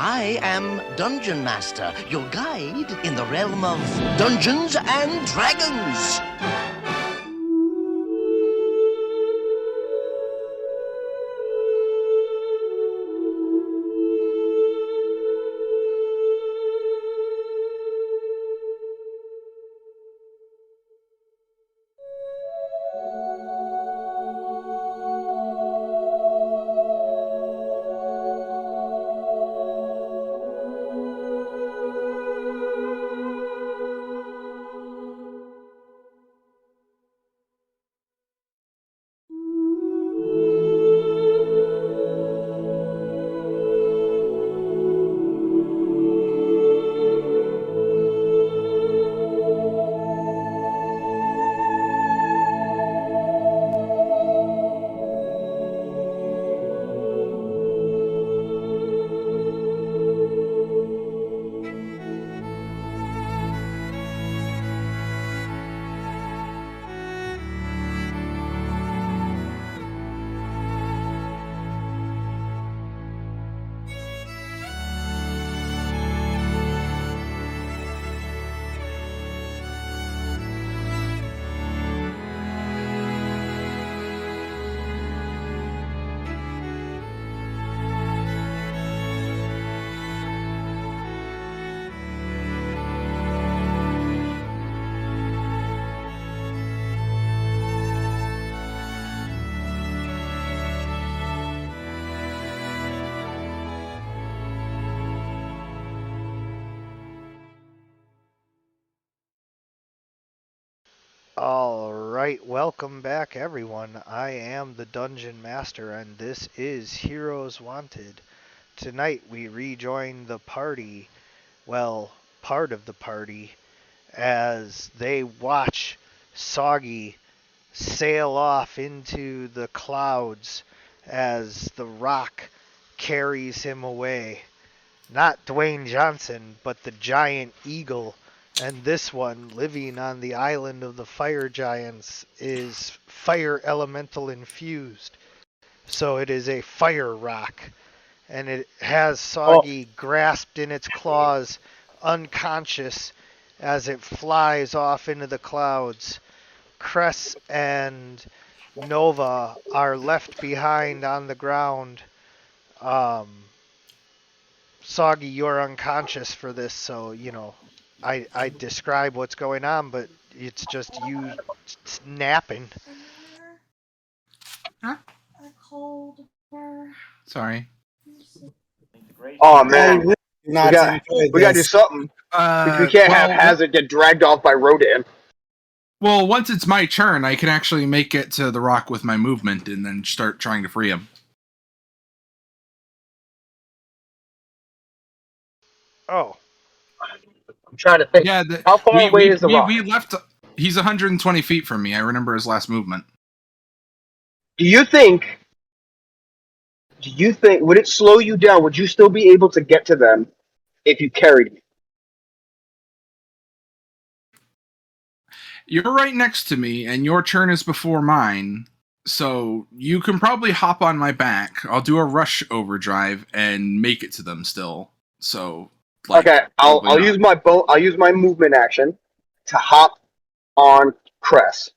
I am Dungeon Master, your guide in the realm of Dungeons and Dragons. Alright, welcome back everyone. I am the Dungeon Master and this is Heroes Wanted. Tonight we rejoin the party, well, part of the party, as they watch Soggy sail off into the clouds as the rock carries him away. Not Dwayne Johnson, but the giant eagle. And this one, living on the island of the fire giants, is fire elemental infused. So it is a fire rock. And it has Soggy grasped in its claws, unconscious, as it flies off into the clouds. Cress and Nova are left behind on the ground. Soggy, you're unconscious for this, so, I describe what's going on, but it's just you napping. Huh? Sorry. Oh man, we Not gotta do something. We can't have Hazard get dragged off by Rodan. Well, once it's my turn, I can actually make it to the rock with my movement and then start trying to free him. Oh. I'm trying to think. Yeah, How far away is the rock? We left. He's 120 feet from me. I remember his last movement. Do you think would it slow you down? Would you still be able to get to them if you carried me? You're right next to me, and your turn is before mine. So you can probably hop on my back. I'll do a rush overdrive and make it to them still. So okay, I'll use my I'll use my movement action to hop on Cress,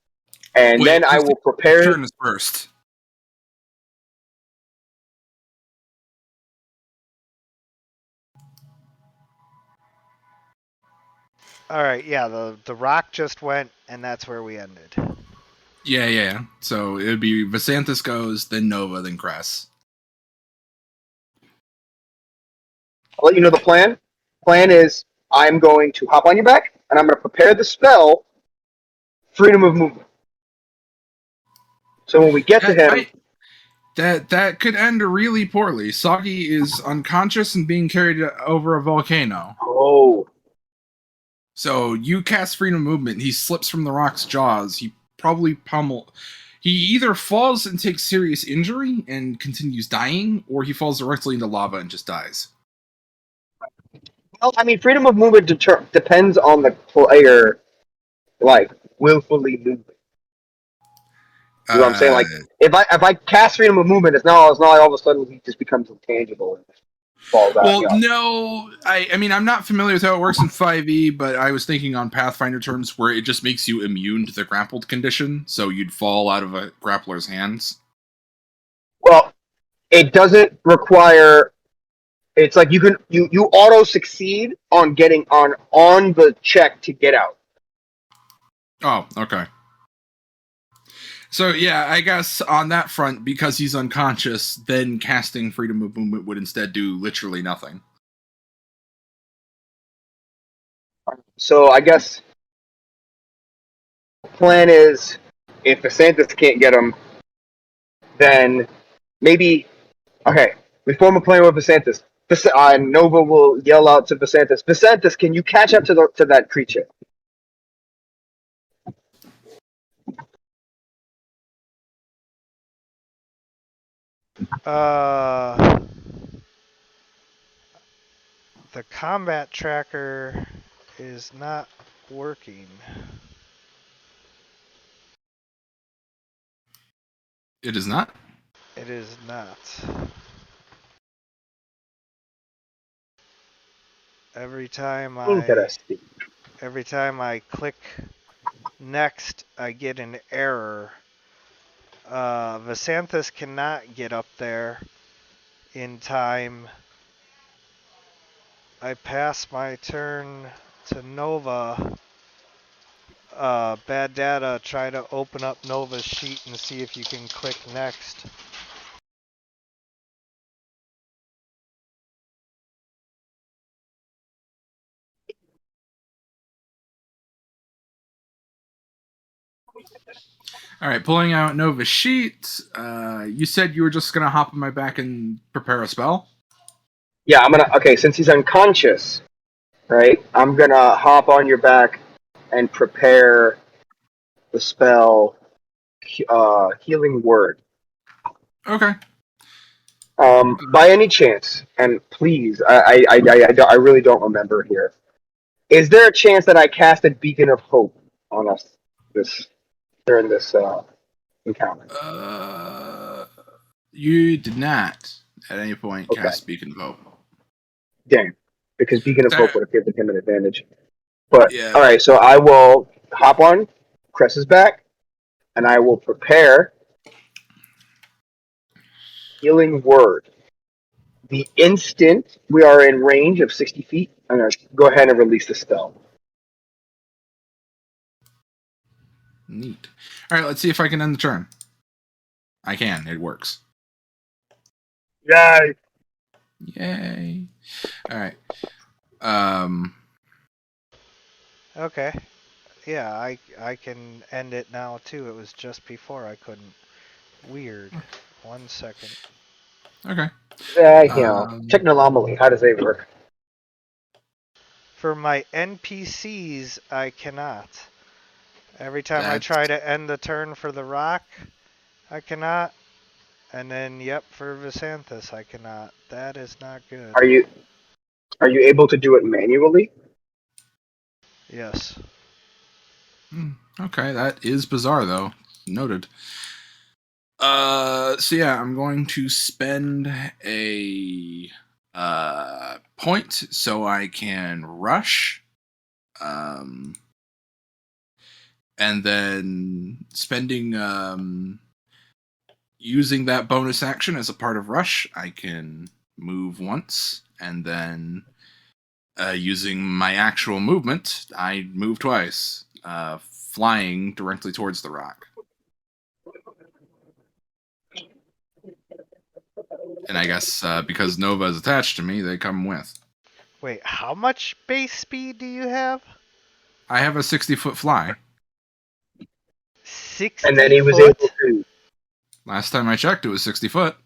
and then I will prepare. Turn is first. Alright, yeah, the rock just went, and that's where we ended. Yeah. So it would be Vasanthus goes, then Nova, then Cress. I'll let you know the plan. Plan is I'm going to hop on your back, and I'm going to prepare the spell, Freedom of Movement. So when we get to him... That could end really poorly. Soggy is unconscious and being carried over a volcano. Oh. So you cast Freedom of Movement. He slips from the rock's jaws. He probably He either falls and takes serious injury and continues dying, or he falls directly into lava and just dies. Well, I mean, freedom of movement depends on the player, willfully moving. You know what I'm saying? Like, if I cast freedom of movement, it's not like all of a sudden he just becomes intangible. falls out. Well, You know. no, I mean, I'm not familiar with how it works in 5e, but I was thinking on Pathfinder terms where it just makes you immune to the grappled condition, so you'd fall out of a grappler's hands. Well, it doesn't require. It's like you auto succeed on getting on the check to get out. Oh, okay. So yeah, I guess on that front, because he's unconscious, then casting freedom of movement would instead do literally nothing. So I guess the plan is, if Visantis can't get him, then maybe okay. We form a plan with Visantis. Nova will yell out to Visantis, "Visantis, can you catch up to that creature?" The combat tracker is not working. It is not? It is not. Every time Interesting. I click next, I get an error. Visanthus cannot get up there in time. I pass my turn to Nova. Bad data, try to open up Nova's sheet and see if you can click next. All right, pulling out Nova's sheet. You said you were just gonna hop on my back and prepare a spell. Yeah, I'm gonna. Okay, since he's unconscious, right? I'm gonna hop on your back and prepare the spell, Healing Word. Okay. By any chance, and please, I really don't remember here. Is there a chance that I casted Beacon of Hope on us during this encounter? You did not at any point Okay. cast Beacon of Hope. Dang, because Beacon of Sorry. Hope would have given him an advantage. But Yeah. all right, so I will hop on Cress's back, and I will prepare Healing Word. The instant we are in range of 60 feet, I'm going to go ahead and release the spell. Neat. All right, let's see if I can end the turn. I can. It works. Yay! Yay. All right. Okay. Yeah, I can end it now too. It was just before I couldn't. Weird. 1 second. Okay. Technology, how does that work? For my NPCs, I cannot. Every time I That's- try to end the turn for the rock, I cannot. And then, yep, for Visanthus, I cannot. That is not good. Are you able to do it manually? Yes. Okay, that is bizarre though. Noted. So yeah, I'm going to spend a point so I can rush. And then spending using that bonus action as a part of rush, I can move once, and then using my actual movement, I move twice, flying directly towards the rock. And I guess because Nova is attached to me, they come with. Wait, how much base speed do you have? I have a 60-foot fly. 60 And then he was foot? able to. Last time I checked, it was 60 foot.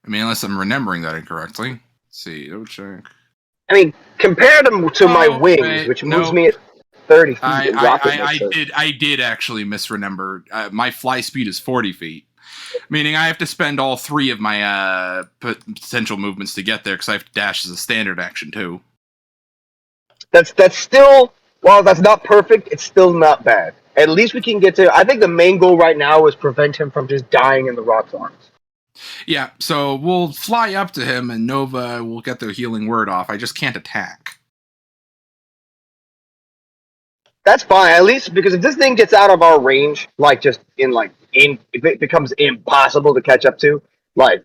I mean, unless I'm remembering that incorrectly. Let's see, double check. I mean, compare them to my Oh, wings, wait, which no. moves me at 30 feet. in rocket motion. I did actually misremember. My fly speed is 40 feet. Meaning I have to spend all 3 of my potential movements to get there because I have to dash as a standard action too. That's still, while that's not perfect, it's still not bad. At least we can get to. I think the main goal right now is prevent him from just dying in the rock's arms. Yeah, so we'll fly up to him and Nova will get their healing word off. I just can't attack. That's fine, at least because if this thing gets out of our range, like just if it becomes impossible to catch up to, like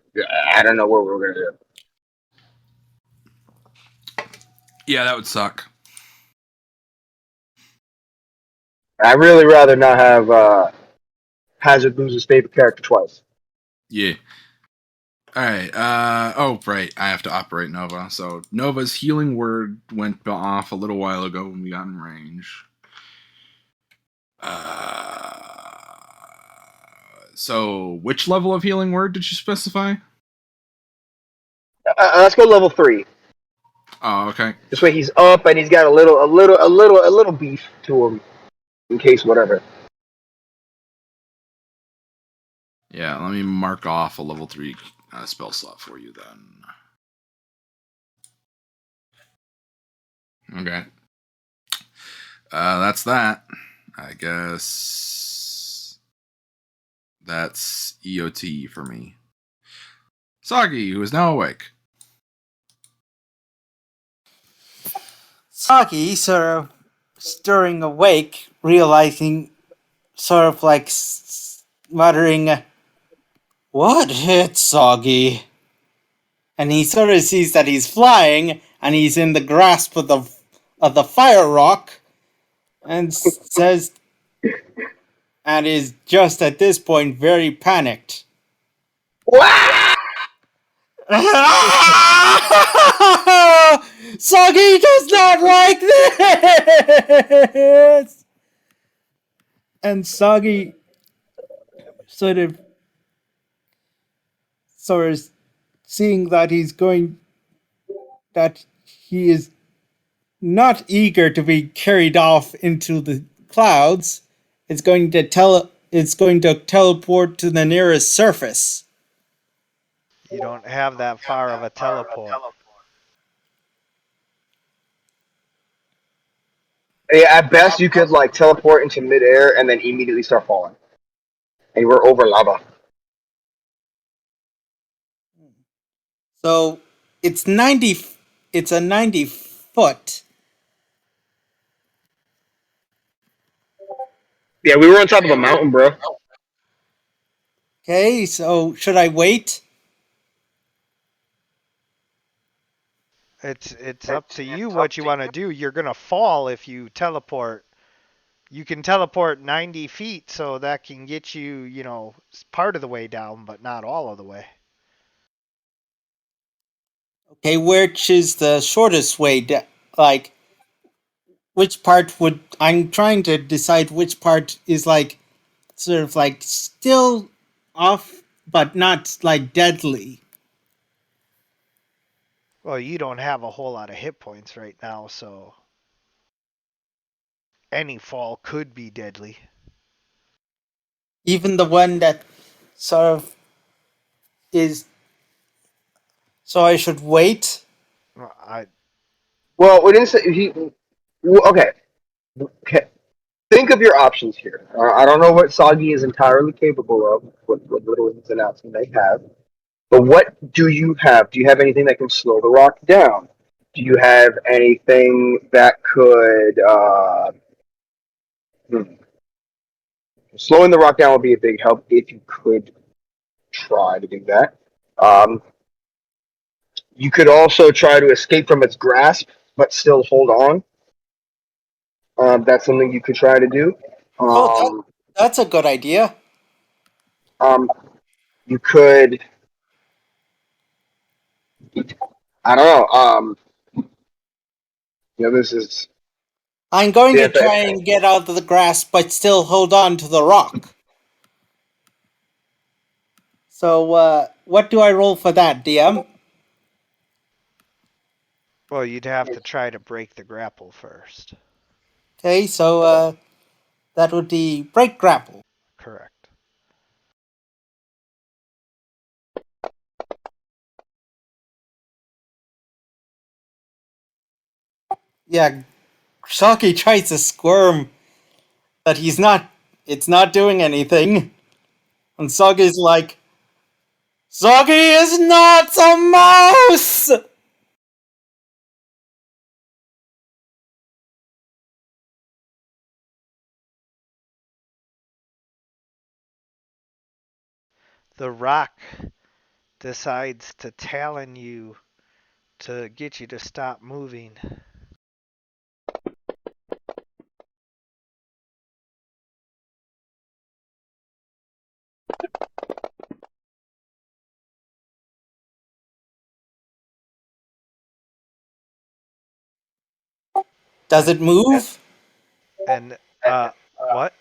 I don't know what we're gonna do. Yeah, that would suck. I'd really rather not have Hazard lose his favorite character twice. Yeah. Alright, oh, right, I have to operate Nova. So, Nova's healing word went off a little while ago when we got in range. So, which level of healing word did you specify? Let's go level 3. Oh, okay. This way he's up and he's got a little beef to him, in case whatever. Yeah, let me mark off a level 3 spell slot for you then. Okay. That's that. I guess that's EOT for me. Soggy, who is now awake. Soggy sort of stirring awake, realizing, sort of like muttering, "What hit Soggy?" And he sort of sees that he's flying, and he's in the grasp of the fire rock, and says, and is just at this point very panicked. Soggy does not like this! And Soggy sort of seeing that that he is not eager to be carried off into the clouds, it's going to teleport to the nearest surface. You don't have that far of a teleport. Yeah, at best, you could like teleport into midair and then immediately start falling, and we're over lava. So it's 90. It's a 90 foot. Yeah, we were on top of a mountain, bro. Okay, so should I wait? It's up to you what you want to do. You're gonna fall if you teleport. You can teleport 90 feet, so that can get you, part of the way down, but not all of the way. Okay, which is the shortest way? Like, which part would... I'm trying to decide which part is, like, sort of, like, still off, but not, like, deadly. Well, you don't have a whole lot of hit points right now, so any fall could be deadly. Even the one that sort of is... So I should wait? Well, we didn't say okay. Think of your options here. I don't know what Soggy is entirely capable of, what little ins and outs he may have. But what do you have? Do you have anything that can slow the rock down? Do you have anything that could slowing the rock down would be a big help if you could try to do that. You could also try to escape from its grasp, but still hold on. That's something you could try to do. That's a good idea. You could. I don't know. This is. I'm going to try and get out of the grasp, but still hold on to the rock. So, what do I roll for that, DM? Well, you'd have to try to break the grapple first. Okay, so, that would be break grapple. Correct. Yeah, Soggy tries to squirm, but it's not doing anything. And Soggy's like, Soggy is not a mouse! The rock decides to talon you to get you to stop moving. Does it move? And, what?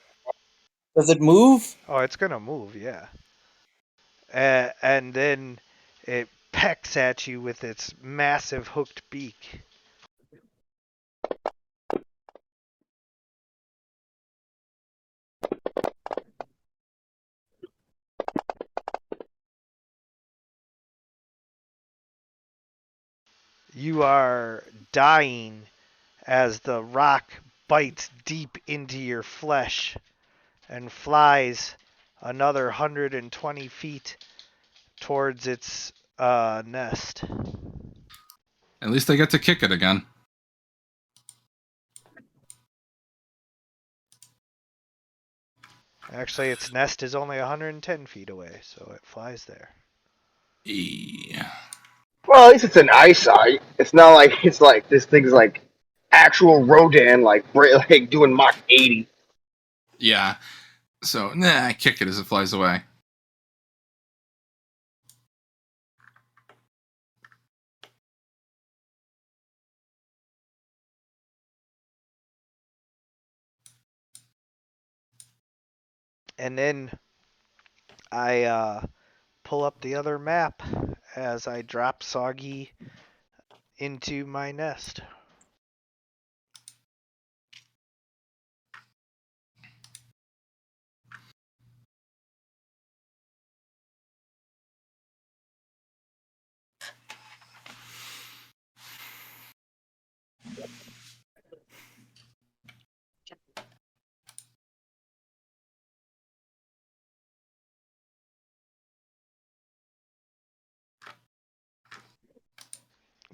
Does it move? Oh, it's gonna move, yeah. And then it pecks at you with its massive hooked beak. You are dying as the rock bites deep into your flesh and flies another 120 feet towards its nest. At least I get to kick it again. Actually, its nest is only 110 feet away, so it flies there. Yeah. Well, at least it's an eyesight. It's not like it's like this thing's like actual Rodan, like doing Mach 80. Yeah. So, nah, I kick it as it flies away. And then I pull up the other map as I drop Soggy into my nest.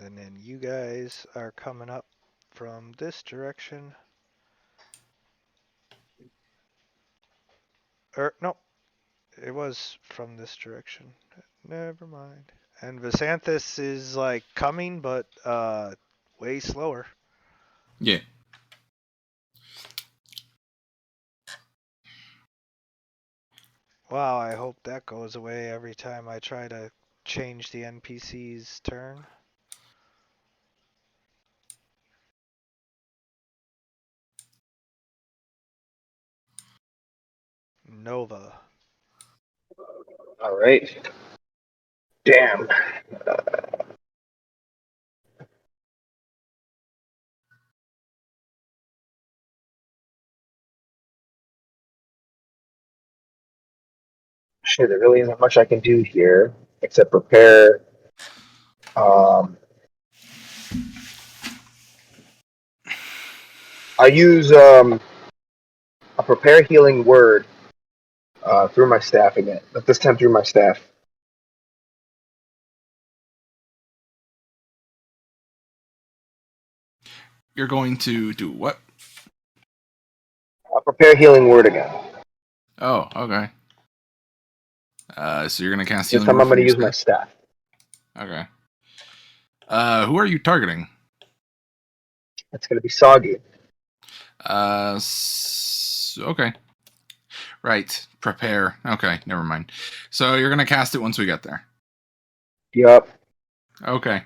And then you guys are coming up from this direction. No, it was from this direction. Never mind. And Visanthus is like coming, but way slower. Yeah. Wow, I hope that goes away every time I try to change the NPC's turn. Nova. All right. Damn. Shit, there really isn't much I can do here except prepare. I use a prepare healing word through my staff again, but this time through my staff. You're going to do what? I'll prepare healing word again. Oh, okay. So you're going to cast This healing time word I'm going to from use your my staff. Okay. Who are you targeting? It's going to be Soggy. Okay. Right. Prepare. Okay, never mind. So you're going to cast it once we get there. Yup. Okay.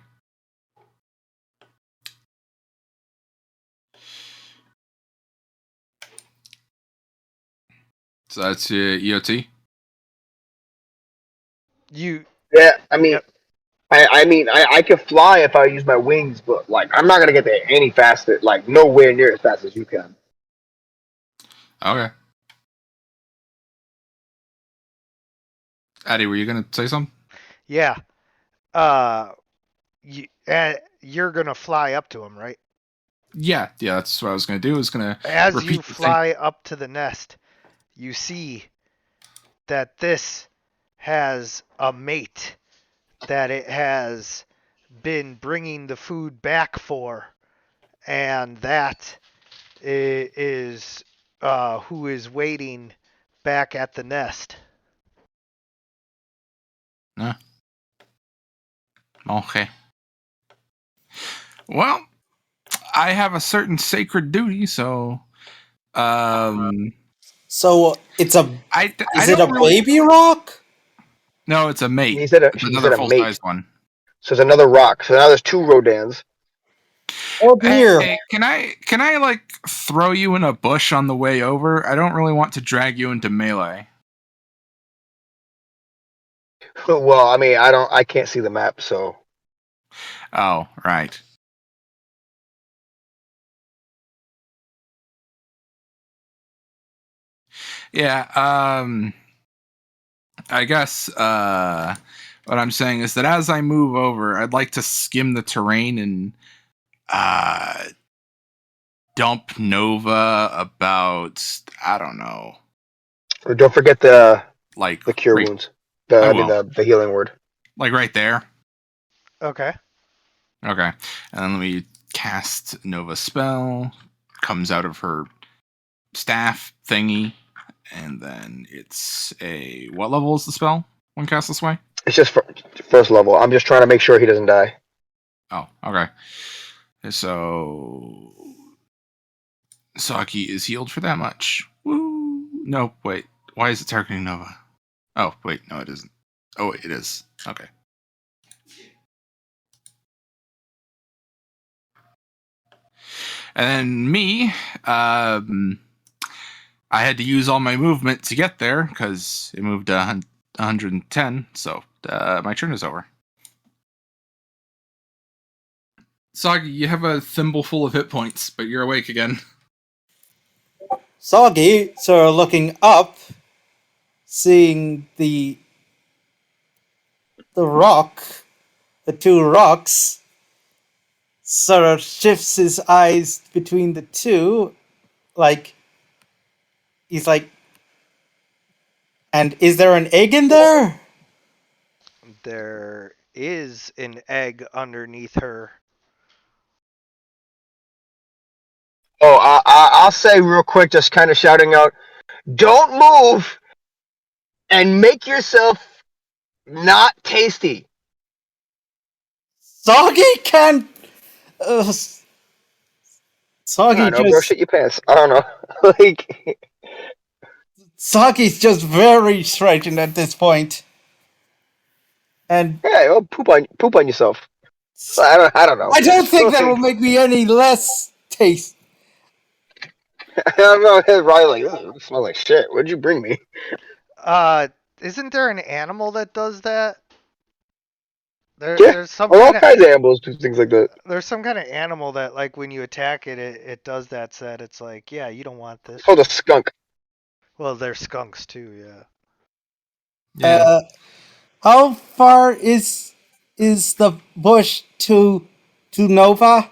So that's EOT? You. Yeah, I mean, Yep. I can fly if I use my wings, but like I'm not gonna get there any faster, like nowhere near as fast as you can. Okay. Addy, were you going to say something? Yeah. You're gonna fly up to him, right? Yeah, that's what I was going to do. I was going to As repeat you the thing. fly up to the nest, you see that this has a mate that it has been bringing the food back for, and that is who is waiting back at the nest. Okay. Well, I have a certain sacred duty, so So it's a. I Is it a don't really. baby rock? No, it's a mate. He said It's another a full mate. size one. So it's another rock. So now there's 2 Rodans. Oh dear. Hey, can I like throw you in a bush on the way over? I don't really want to drag you into melee. Well, I mean, I can't see the map, so Oh, right. Yeah, I guess what I'm saying is that as I move over, I'd like to skim the terrain and dump Nova about, I don't know, don't forget the like cure right, wounds. I I mean will. the healing word. Like right there. Okay. Okay. And then let me cast Nova spell. Comes out of her staff thingy. And then it's a... What level is the spell when cast this way? It's just first level. I'm just trying to make sure he doesn't die. Oh, okay. So... Saki is healed for that much. Woo! No, wait. Why is it targeting Nova? Oh, wait. No, it isn't. Oh, wait, it is. Okay. And then me, I had to use all my movement to get there because it moved 110. So my turn is over. Sagi, you have a thimble full of hit points, but you're awake again. Soggy, sort of looking up, seeing the rock, the 2 rocks, sort of shifts his eyes between the 2, like he's like, and is there an egg in there? There is an egg underneath her. Oh, I'll say real quick, just kind of shouting out, "Don't move, and make yourself not tasty." Soggy can't. Soggy I don't know, bro. just. Shit your pants. I don't know. Like, Soggy's just very frightened at this point. And yeah, well, poop on yourself. I don't know. I don't think that will make me any less taste. I don't know. Riley, like, "Ugh, it smells like shit. What'd you bring me?" Isn't there an animal that does that? Yeah, There's some all kind of kinds of animals do things like that. there's some kind of animal that like when you attack it, it does that set. It's like, yeah, you don't want this. It's called a skunk. Well, they're skunks too, yeah. Yeah. How far is the bush to Nova?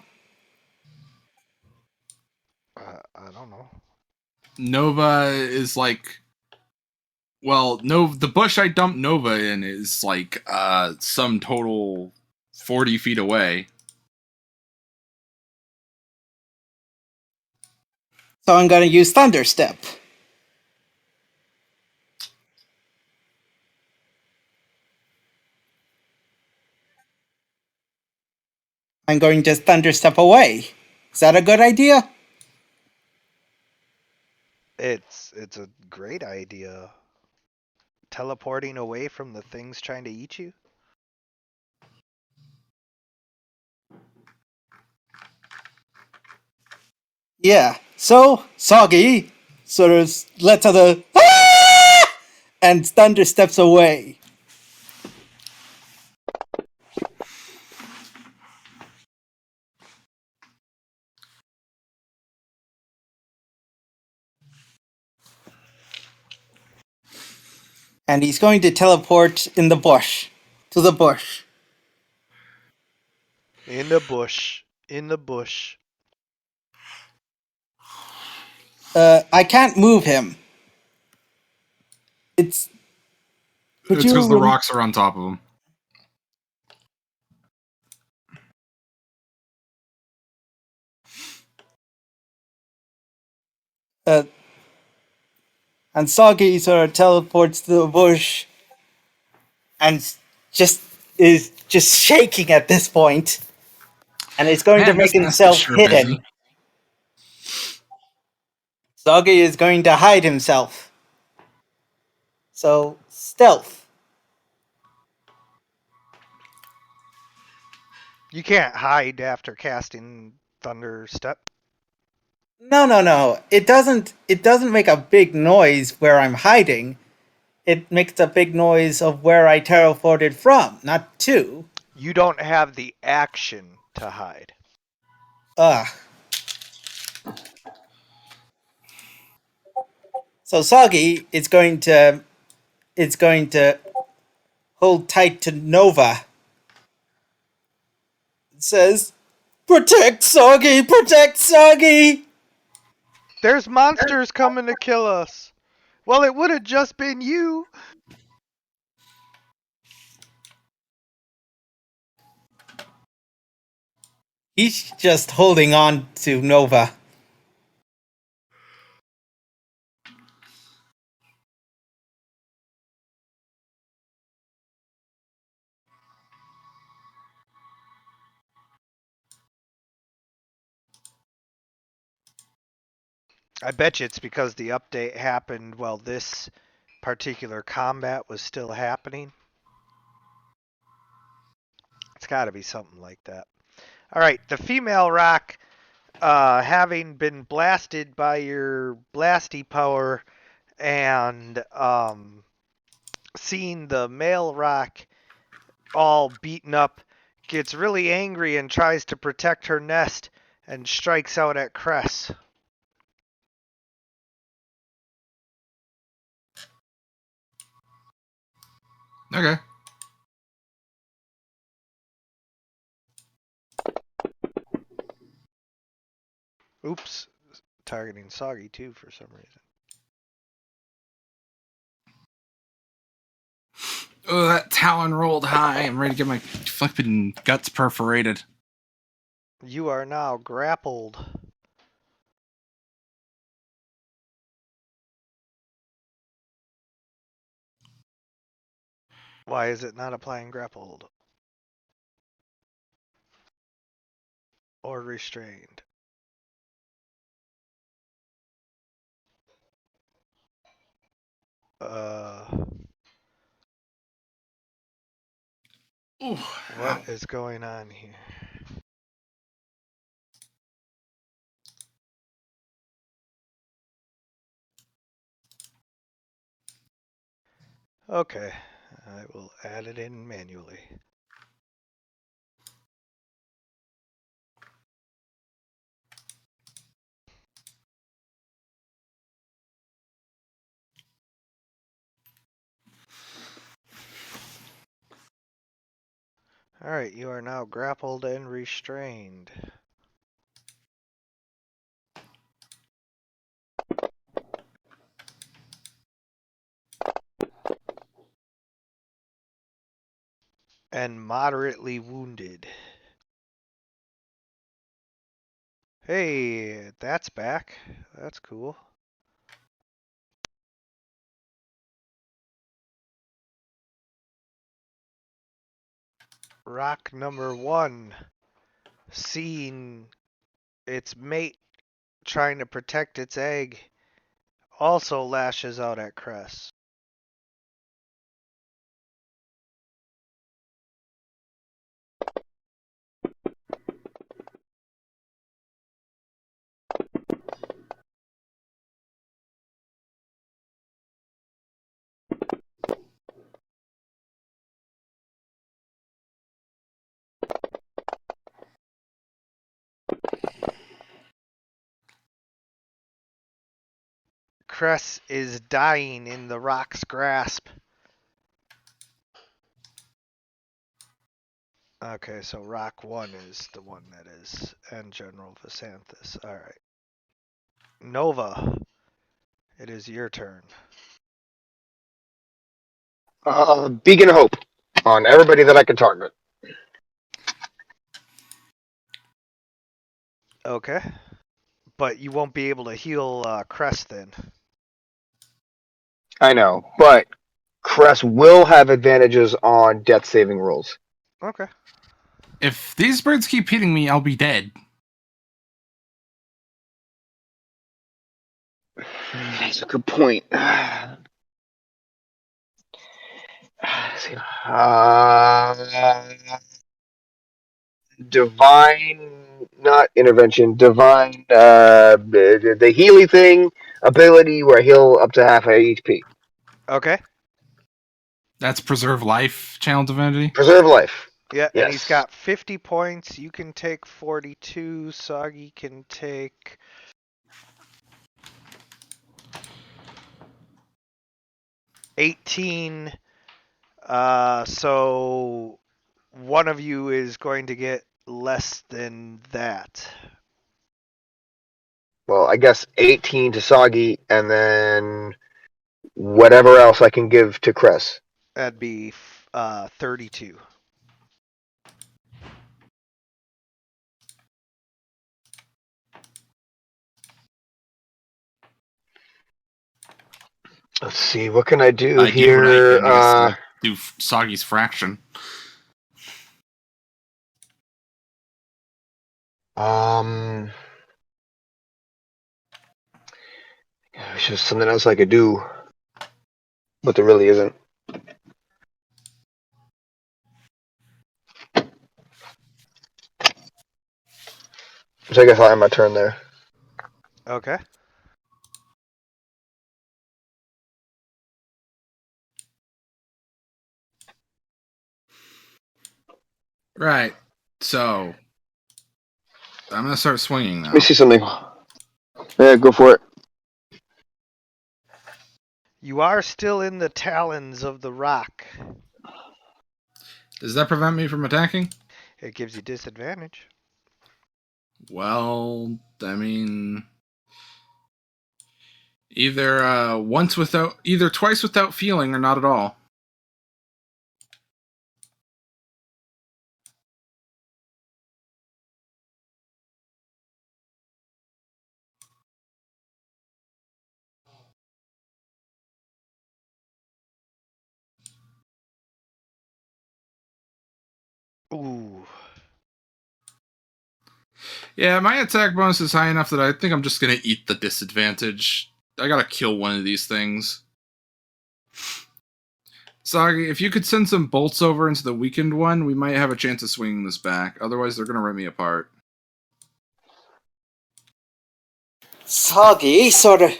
I don't know. Nova is like... Well, no, the bush I dumped Nova in is like some total 40 feet away. So I'm gonna use Thunder Step. I'm going to Thunder Step away. Is that a good idea? It's a great idea. Teleporting away from the things trying to eat you. Yeah. So Soggy sort of lets out a "Ah!" and Thunder steps away. And he's going to teleport in the bush. To the bush. In the bush. In the bush. I can't move him. It's It's because the rocks are on top of him. And Soggy sort of teleports to the bush and is just shaking at this point, and is going to Man, make this nest is himself sure hidden. busy. Soggy is going to hide himself. So, stealth. You can't hide after casting Thunder Step. No. It doesn't make a big noise where I'm hiding. It makes a big noise of where I teleported from, not to. You don't have the action to hide. Ugh. So Soggy is going to hold tight to Nova. It says, "Protect Soggy, protect Soggy." There's monsters coming to kill us. Well, it would have just been you. He's just holding on to Nova. I bet you it's because the update happened while this particular combat was still happening. It's got to be something like that. All right, the female rock, having been blasted by your blasty power and seeing the male rock all beaten up, gets really angry and tries to protect her nest and strikes out at Cress. Okay. Oops, targeting Soggy too for some reason. Oh, that talon rolled high. I'm ready to get my flipping guts perforated. You are now grappled. Why is it not applying grappled? Or restrained? Ooh, What is going on here? Okay, I will add it in manually. Alright, you are now grappled and restrained. And moderately wounded. Hey, that's back. That's cool. Rock number 1. Seeing its mate trying to protect its egg, also lashes out at Cress. Cress is dying in the rock's grasp. Okay, so Rock 1 is the one that is, and General Visanthus. Alright. Nova, it is your turn. Beacon of Hope on everybody that I can target. Okay. But you won't be able to heal Crest then. I know, but Crest will have advantages on death saving rolls. Okay. If these birds keep hitting me, I'll be dead. That's a good point. Divine, not intervention, divine, the Healy thing ability where heal up to half HP. Okay. That's preserve life, channel divinity. Preserve life. Yeah, Yes. and he's got 50 points. You can take 42. Soggy can take 18. So one of you is going to get less than that. Well, I guess 18 to Soggy, and then whatever else I can give to Chris. That'd be 32. Let's see, what can I do I give what I here? can. I guess I'll do Soggy's fraction. There's just something else I could do, but there really isn't. So I guess I'll end my turn there. Okay. Right. So I'm gonna start swinging now. Let me see something. Yeah, go for it. You are still in the talons of the rock. Does that prevent me from attacking? It gives you disadvantage. Well, I mean, either twice without feeling or not at all. Ooh. Yeah, my attack bonus is high enough that I think I'm just gonna eat the disadvantage. I gotta kill one of these things. Soggy, if you could send some bolts over into the weakened one, we might have a chance of swinging this back. Otherwise, they're gonna rip me apart. Soggy sort of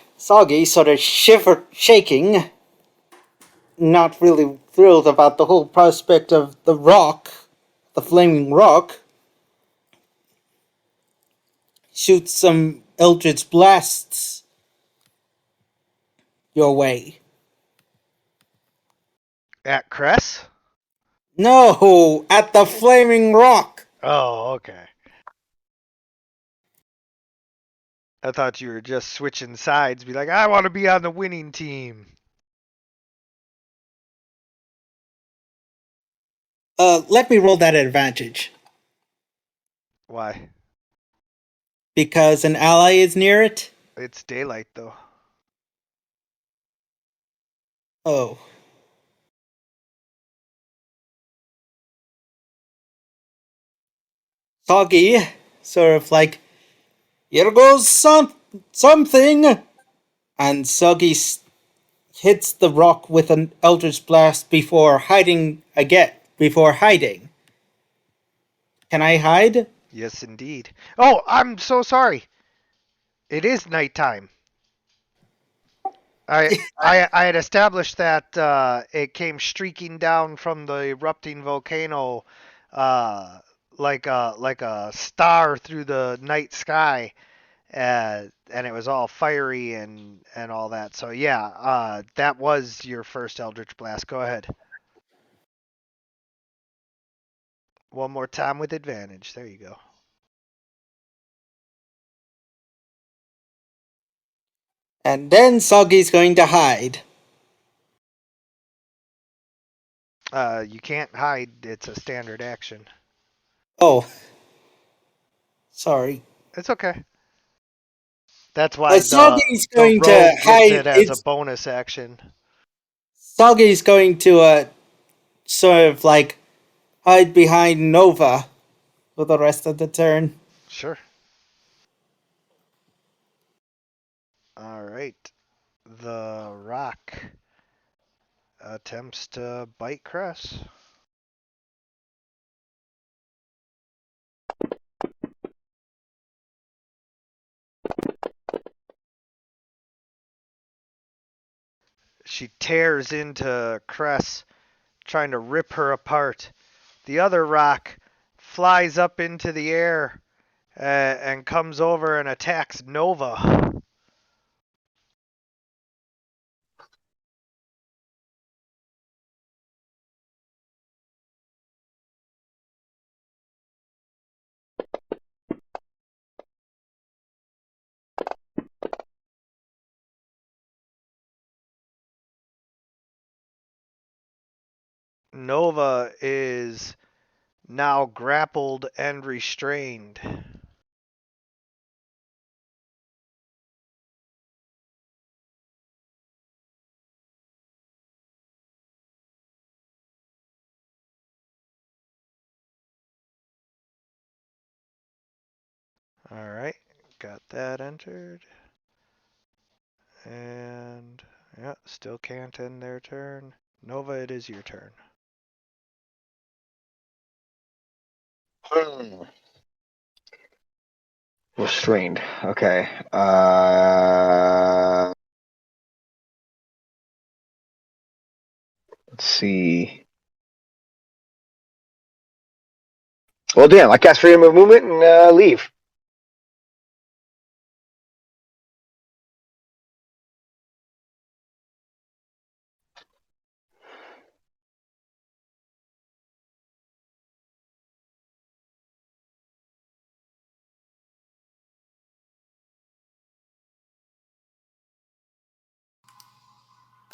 shaking, not really thrilled about the whole prospect of the rock, the flaming rock. Shoots some eldritch blasts your way. At Cress? No, at the flaming rock. Oh, okay. I thought you were just switching sides, be like, I want to be on the winning team. Let me roll that advantage. Why? Because an ally is near it? It's daylight, though. Oh. Soggy, sort of like, here goes something! And Soggy hits the rock with an Eldritch Blast before hiding again. Can I hide? Yes, indeed. Oh, I'm so sorry. It is nighttime. I had established that it came streaking down from the erupting volcano, like a star through the night sky, and it was all fiery and all that. So yeah, that was your first Eldritch Blast. Go ahead. One more time with advantage. There you go. And then Soggy's going to hide. You can't hide. It's a standard action. Oh, sorry. It's okay. That's why But Soggy is the going to rogue gets hide. it as a bonus action. Soggy is going to sort of like hide behind Nova for the rest of the turn. Sure. All right. The rock attempts to bite Cress. She tears into Cress, trying to rip her apart. The other rock flies up into the air and comes over and attacks Nova. Nova is now grappled and restrained. All right, got that entered. And yeah, still can't end their turn. Nova, it is your turn. Restrained. Okay. Let's see. Well, damn! I cast freedom of movement and leave.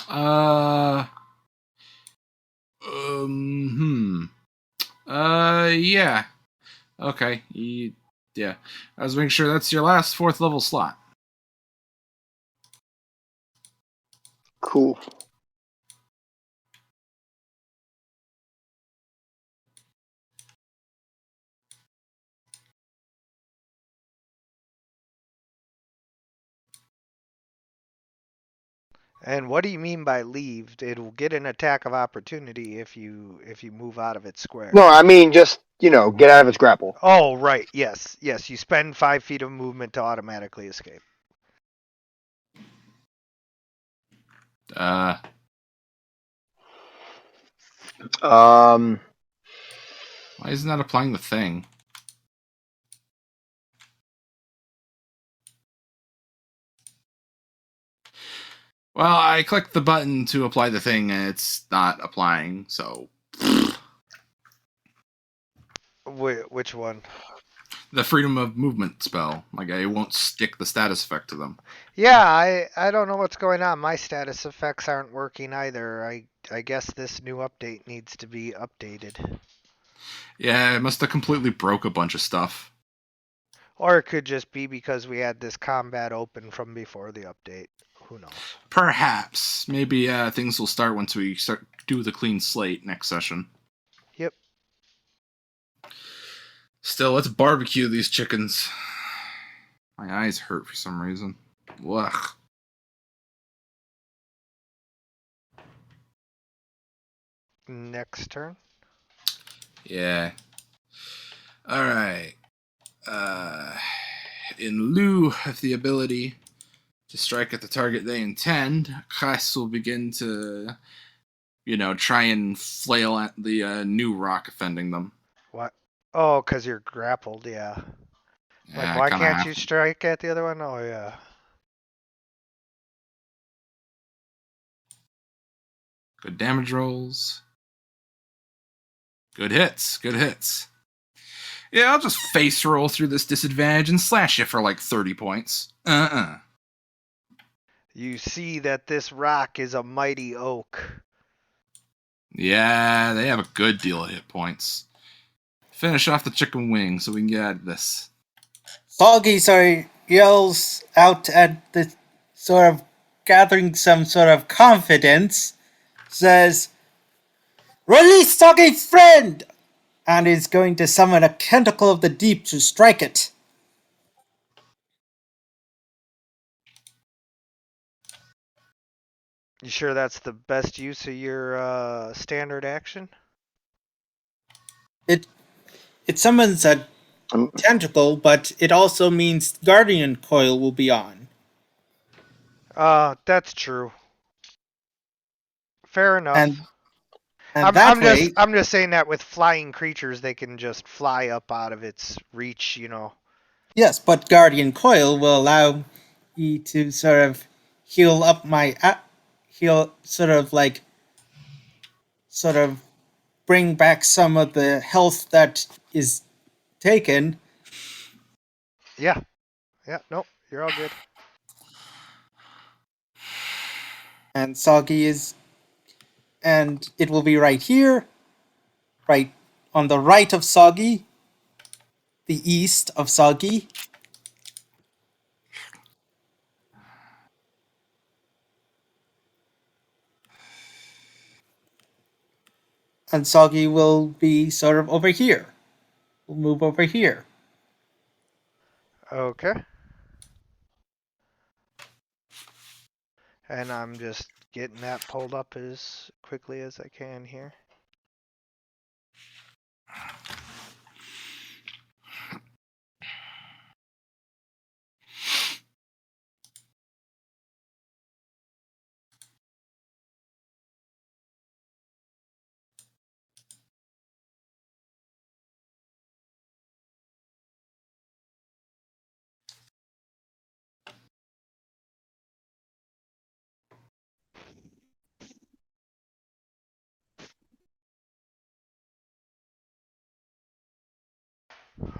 Uh. Yeah. Okay. Yeah. I was making sure that's your last 4th level slot. Cool. And what do you mean by leave? It'll get an attack of opportunity if you move out of its square. No, I mean just get out of its grapple. Oh, right. Yes. Yes. You spend 5 feet of movement to automatically escape. Um. Why isn't that applying the thing? Well, I clicked the button to apply the thing and it's not applying, so. Which one? The freedom of movement spell. Like, I won't stick the status effect to them. Yeah, I don't know what's going on. My status effects aren't working either. I guess this new update needs to be updated. Yeah, it must have completely broke a bunch of stuff. Or it could just be because we had this combat open from before the update. Who knows? Perhaps. Maybe things will start once we start do the clean slate next session. Yep. Still, let's barbecue these chickens. My eyes hurt for some reason. Ugh. Next turn. Yeah. Alright. In lieu of the ability to strike at the target they intend, Kras will begin to, try and flail at the new rock offending them. What? Oh, because you're grappled, yeah. Yeah, Why can't you strike at the other one? Oh, yeah. Good damage rolls. Good hits. Good hits. Yeah, I'll just face roll through this disadvantage and slash it for like 30 points. You see that this rock is a mighty oak. Yeah, they have a good deal of hit points. Finish off the chicken wing so we can get at this. Soggy yells out at the sort of gathering some sort of confidence, says, "Release Soggy's friend!" and is going to summon a tentacle of the deep to strike it. You sure that's the best use of your standard action? It summons a tentacle, but it also means Guardian Coil will be on. That's true. Fair enough. And I'm I'm just saying that with flying creatures, they can just fly up out of its reach, you know. yes, but Guardian Coil will allow me to sort of heal up my sort of bring back some of the health that is taken. Yeah. Yeah, nope, you're all good. And Soggy and it will be right here, right on the right of Soggy, the east of Soggy. And Soggy will be sort of over here. We'll move over here. Okay. And I'm just getting that pulled up as quickly as I can here.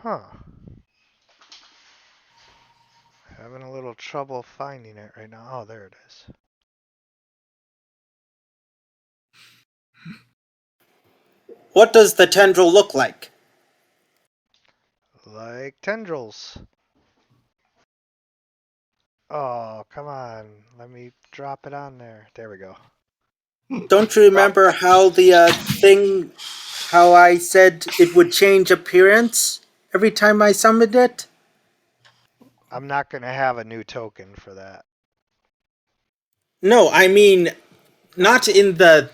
Huh. Having a little trouble finding it right now. Oh, there it is. What does the tendril look like? Like tendrils. Oh, come on. Let me drop it on there. There we go. Don't you remember how the how I said it would change appearance every time I summoned it? I'm not going to have a new token for that. No, I mean not in the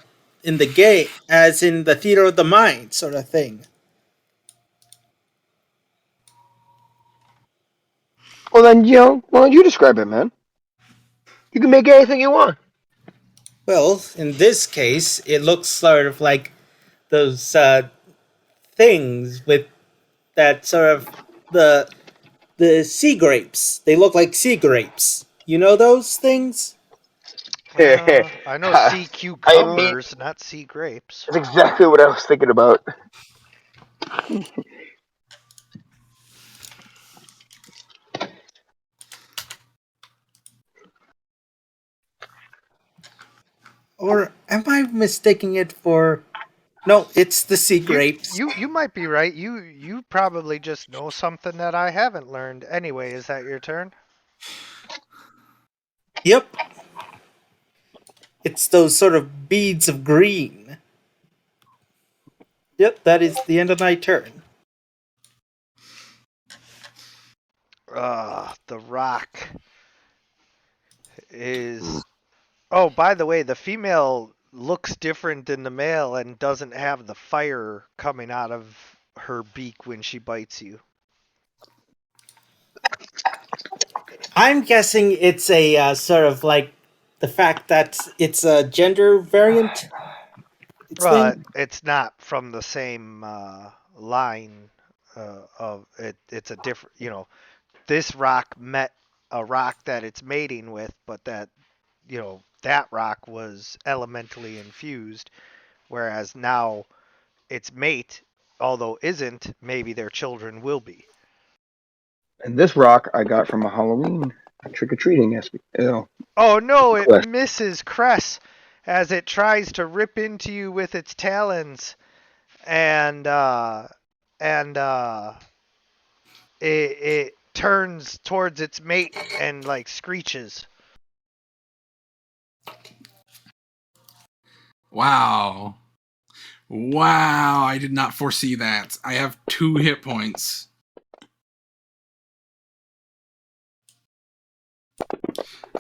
game, as in the theater of the mind sort of thing. Well, then, you describe it, man. You can make anything you want. Well, in this case, it looks sort of like those things with that sort of the sea grapes. They look like sea grapes. You know those things? I know sea cucumbers, not sea grapes. That's exactly what I was thinking about. Or am I mistaking it for? No, it's the sea grapes. You might be right. You probably just know something that I haven't learned. Anyway, is that your turn? Yep. It's those sort of beads of green. Yep, that is the end of my turn. The rock is... Oh, by the way, the female looks different than the male and doesn't have the fire coming out of her beak when she bites you. I'm guessing it's a sort of like the fact that it's a gender variant. It's not from the same line of it. It's a different, this rock met a rock that it's mating with, but that, that rock was elementally infused, whereas now its mate, although isn't, maybe their children will be. And this rock I got from a Halloween trick-or-treating. Oh no, it Quest. misses Cress. as it tries to rip into you with its talons, and it turns towards its mate and like screeches. Wow. Wow, I did not foresee that. I have 2 hit points.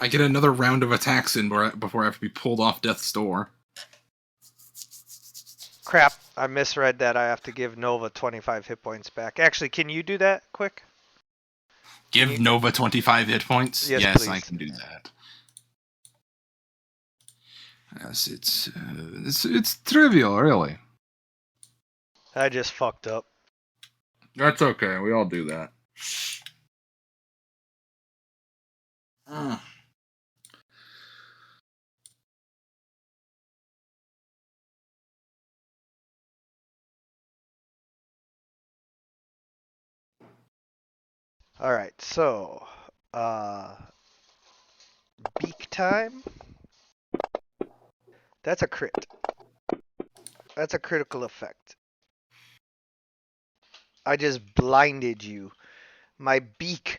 I get another round of attacks in before I have to be pulled off death's door. Crap, I misread that. I have to give Nova 25 hit points back. Actually, can you do that quick? Give Nova 25 hit points? Yes, I please. can do that. Yes, it's trivial, really. I just fucked up. That's okay. We all do that. All right, so beak time. That's a crit. That's a critical effect. I just blinded you. My beak,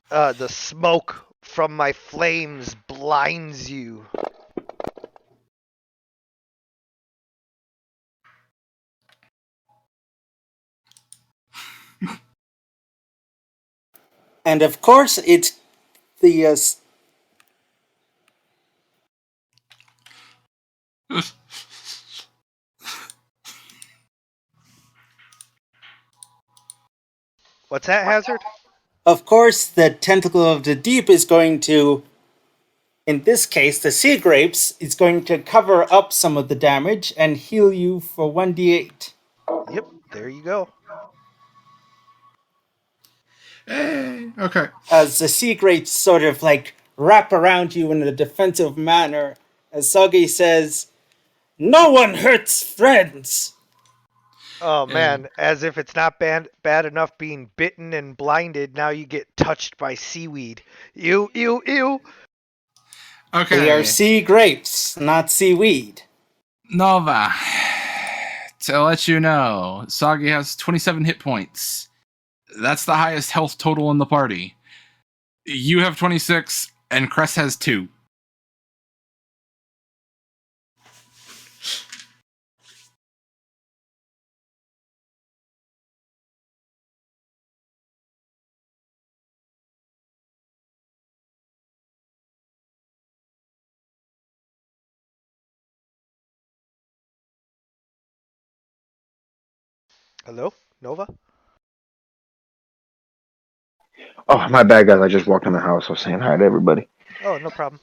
the smoke from my flames blinds you. And of course, it's the What's that, Hazard? of course the tentacle of the deep is going to, in this case, the sea grapes is going to cover up some of the damage and heal you for 1d8. Yep, there you go. Hey, okay. As the sea grapes sort of like wrap around you in a defensive manner, as Soggy says, "No one hurts friends." Oh man, as if it's not bad enough being bitten and blinded, now you get touched by seaweed. Ew, ew, ew. Okay. They are sea grapes, not seaweed. Nova, to let you know, Soggy has 27 hit points. That's the highest health total in the party. You have 26, and Cress has 2. Hello, Nova? Oh, my bad, guys. I just walked in the house. I was saying hi to everybody. Oh, no problem.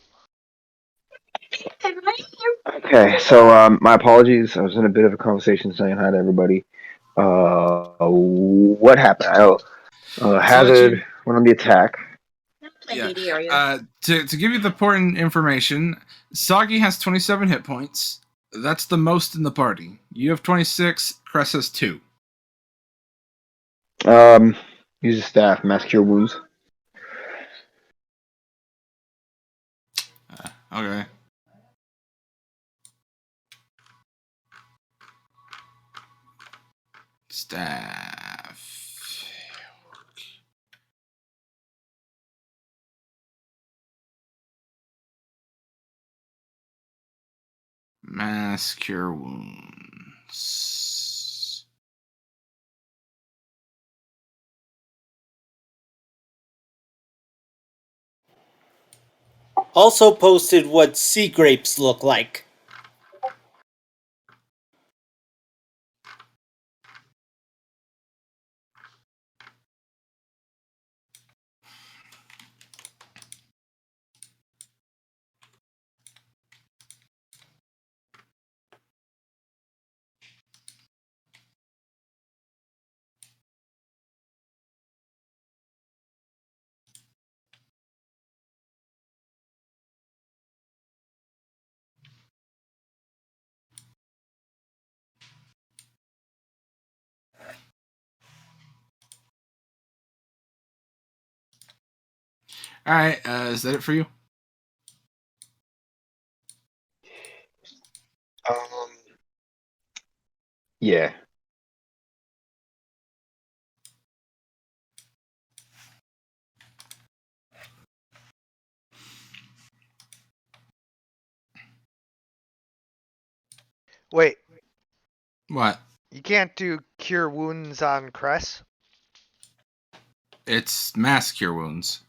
Okay, so my apologies. I was in a bit of a conversation saying hi to everybody. What happened? Hazard went on the attack. Yeah. To give you the important information, Soggy has 27 hit points. That's the most in the party. You have 26, Cress has 2. Use a staff, mass cure wounds. Okay. Staff. Mass cure wounds. Also posted what sea grapes look like. Alright, is that it for you? Um, yeah. Wait, What? you can't do cure wounds on Cress? It's mass cure wounds.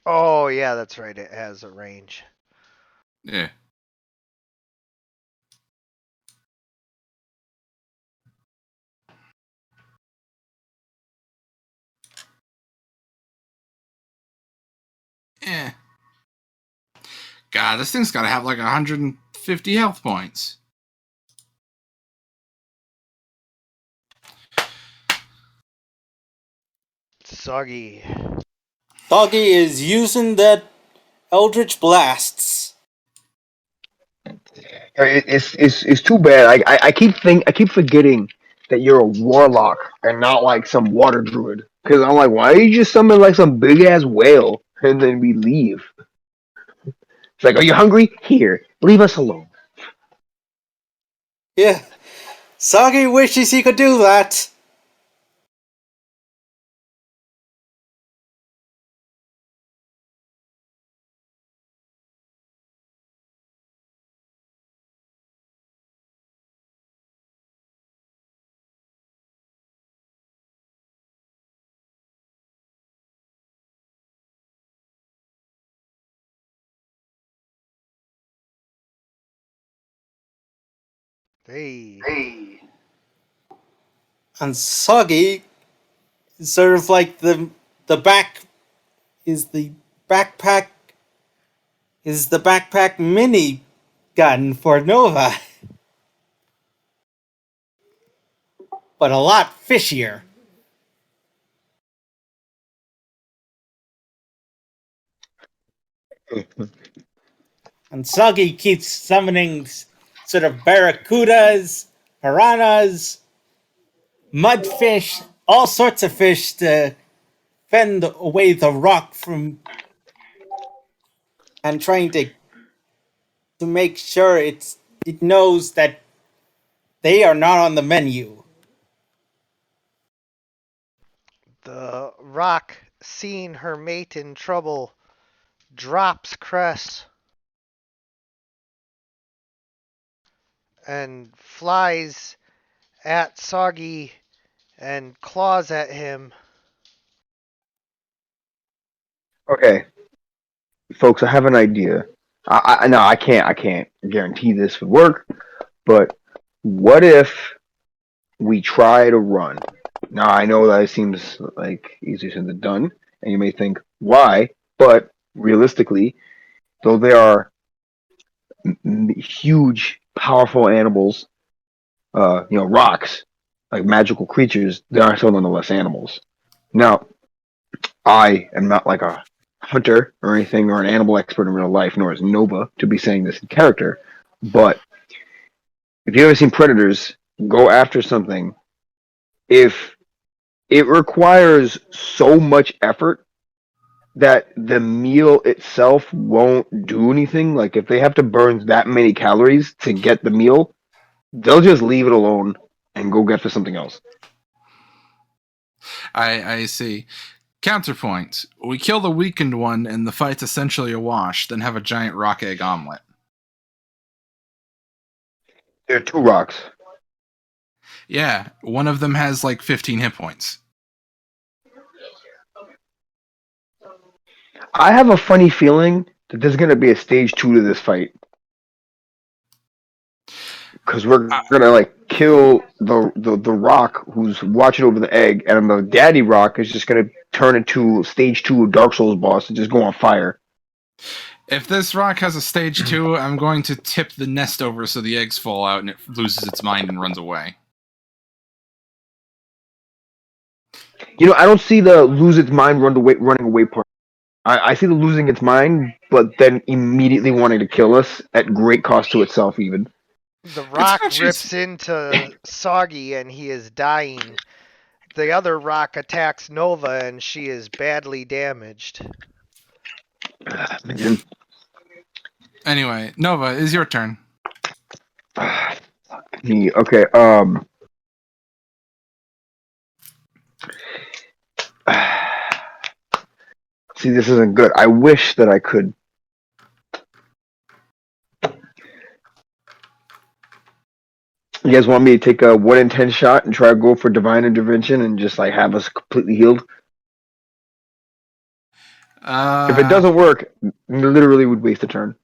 Oh, yeah, that's right. It has a range. Yeah. Eh. God, this thing's gotta have like 150 health points. Soggy. Doggy is using that Eldritch Blasts. It's too bad. I keep forgetting that you're a warlock and not like some water druid. Because I'm like, why you just summon like some big ass whale and then we leave? It's like, are you hungry? Here, leave us alone. Yeah. Soggy wishes he could do that. Hey. And Soggy is sort of like the back is the backpack mini gun for Nova. But a lot fishier. And Soggy keeps summoning sort of barracudas, piranhas, mudfish, all sorts of fish to fend away the rock from, and trying to make sure it knows that they are not on the menu. The rock, seeing her mate in trouble, drops Cress and flies at Soggy and claws at him. Okay, folks, I have an idea. No, I can't guarantee this would work. But what if we try to run? Now I know that it seems like easier said than done, and you may think why, but realistically, though they are huge, powerful animals, rocks, like magical creatures, they are still nonetheless animals. Now, I am not like a hunter or anything or an animal expert in real life, nor is Nova to be saying this in character, but if you've ever seen predators go after something, if it requires so much effort that the meal itself won't do anything, like if they have to burn that many calories to get the meal, they'll just leave it alone and go get for something else. I see. Counterpoint. We kill the weakened one and the fight's essentially a wash, then have a giant rock egg omelet. There are two rocks. Yeah, one of them has like 15 hit points. I have a funny feeling that there's going to be a stage 2 to this fight. Because we're gonna like kill the rock who's watching over the egg, and the daddy rock is just gonna turn into stage 2 Dark Souls boss and just go on fire. If this rock has a stage 2, I'm going to tip the nest over so the eggs fall out and it loses its mind and runs away. You know, I don't see the lose its mind running away part. I see the losing its mind, but then immediately wanting to kill us at great cost to itself, even. The rock actually rips into Soggy and he is dying. The other rock attacks Nova and she is badly damaged. Man. Anyway, Nova, is your turn. Fuck me. Okay. See, this isn't good. I wish that I could. You guys want me to take a 1 in 10 shot and try to go for divine intervention and just like have us completely healed? If it doesn't work, literally would waste a turn.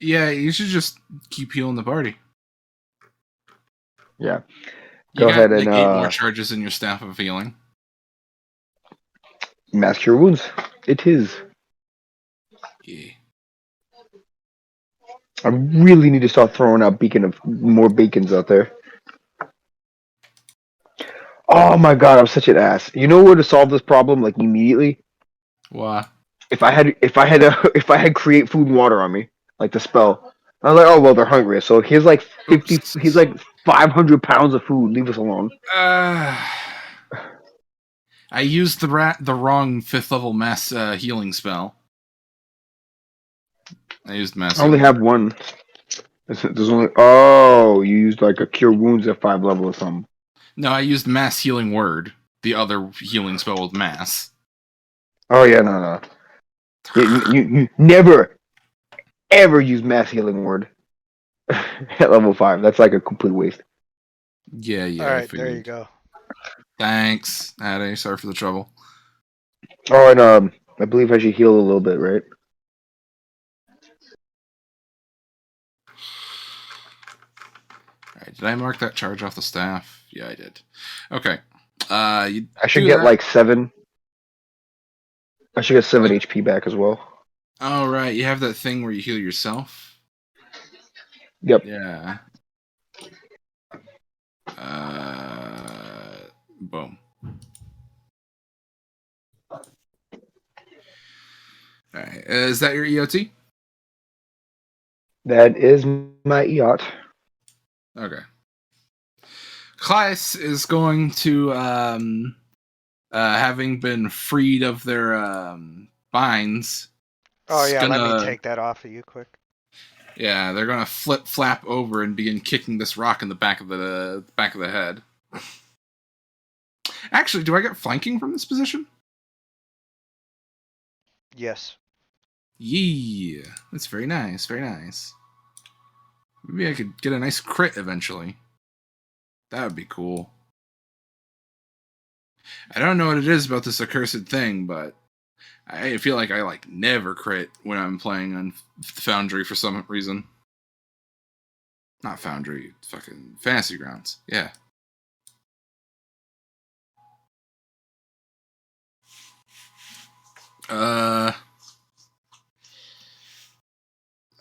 Yeah, you should just keep healing the party. Yeah. You Go got ahead like and 8 more charges in your staff of healing. mass cure wounds. It is. Yeah. I really need to start throwing out more beacons out there. Oh my god, I'm such an ass. You know where to solve this problem like immediately? What? If I had if I had create food and water on me, like the spell. I was like, oh well, they're hungry. So here's like 50. Oops. He's like 500 pounds of food. Leave us alone. I used the wrong 5th level mass healing spell. I used mass. I only healing. have one. There's only. Oh, you used like a cure wounds at 5 level or something. No, I used mass healing word. The other healing spell with mass. Oh yeah, no. You never ever use mass healing word at level 5. That's like a complete waste. Yeah. All I right, figured. there you go. Thanks, Ade. Sorry for the trouble. Oh, and I believe I should heal a little bit, right? Alright, did I mark that charge off the staff? Yeah, I did. Okay. You I should do get that. like 7. I should get 7 HP back as well. Oh, right. You have that thing where you heal yourself? Yep. Yeah. Boom. Alright. Is that your EOT? That is my yacht. Okay. Claes is going to, having been freed of their binds. Oh it's yeah, let gonna- me take that off of you quick. Yeah, they're gonna flap over and begin kicking this rock in the back of the head. Actually, do I get flanking from this position? Yes. Yeah, that's very nice, very nice. Maybe I could get a nice crit eventually. That would be cool. I don't know what it is about this accursed thing, but I feel like I never crit when I'm playing on Foundry for some reason. Not Foundry, fucking Fantasy Grounds. Yeah.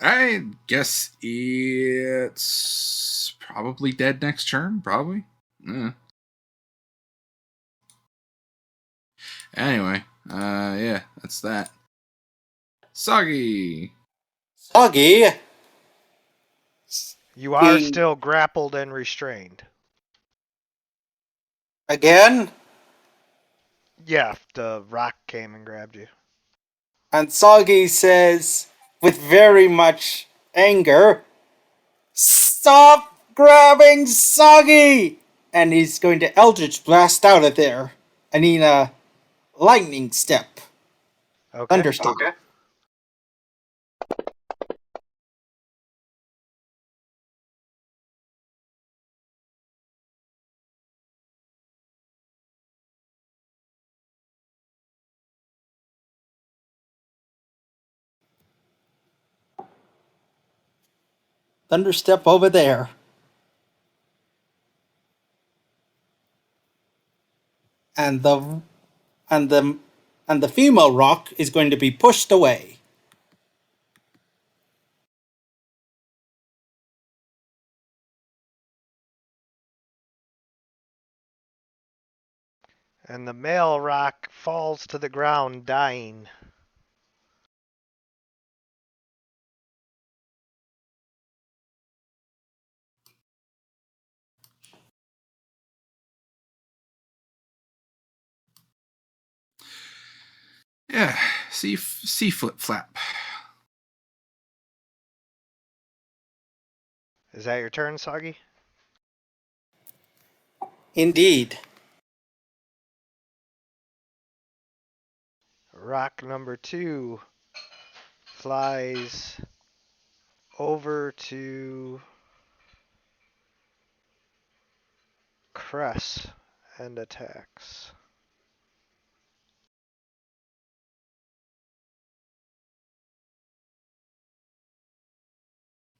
I guess it's probably dead next turn, probably. Yeah. Anyway, yeah, that's that. Soggy! Soggy, You are He- still grappled and restrained. again, Yeah, the rock came and grabbed you. and Soggy says, with very much anger, "Stop grabbing Soggy!" And he's going to Eldritch Blast out of there. I need a lightning step. Okay. Thunderstep. Okay. Thunderstep over there. And the female rock is going to be pushed away. And the male rock falls to the ground, dying. Yeah, see flip flap. Is that your turn, Soggy? Indeed. Rock number 2 flies over to Cress and attacks.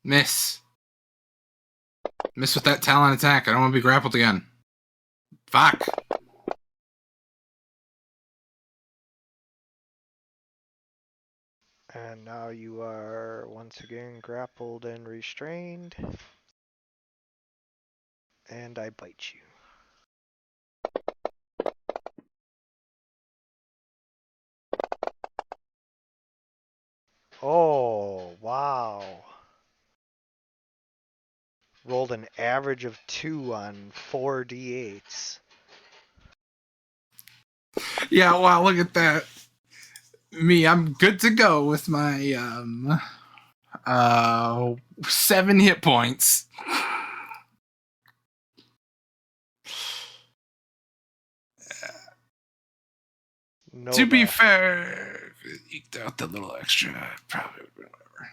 Miss. Miss with that talent attack. I don't want to be grappled again. Fuck. And now you are once again grappled and restrained. And I bite you. Oh, wow. Rolled an average of 2 on 4d8s. Yeah, wow, look at that. Me, I'm good to go with my 7 hit points. To be Nova. fair, eked out the little extra. Probably whatever.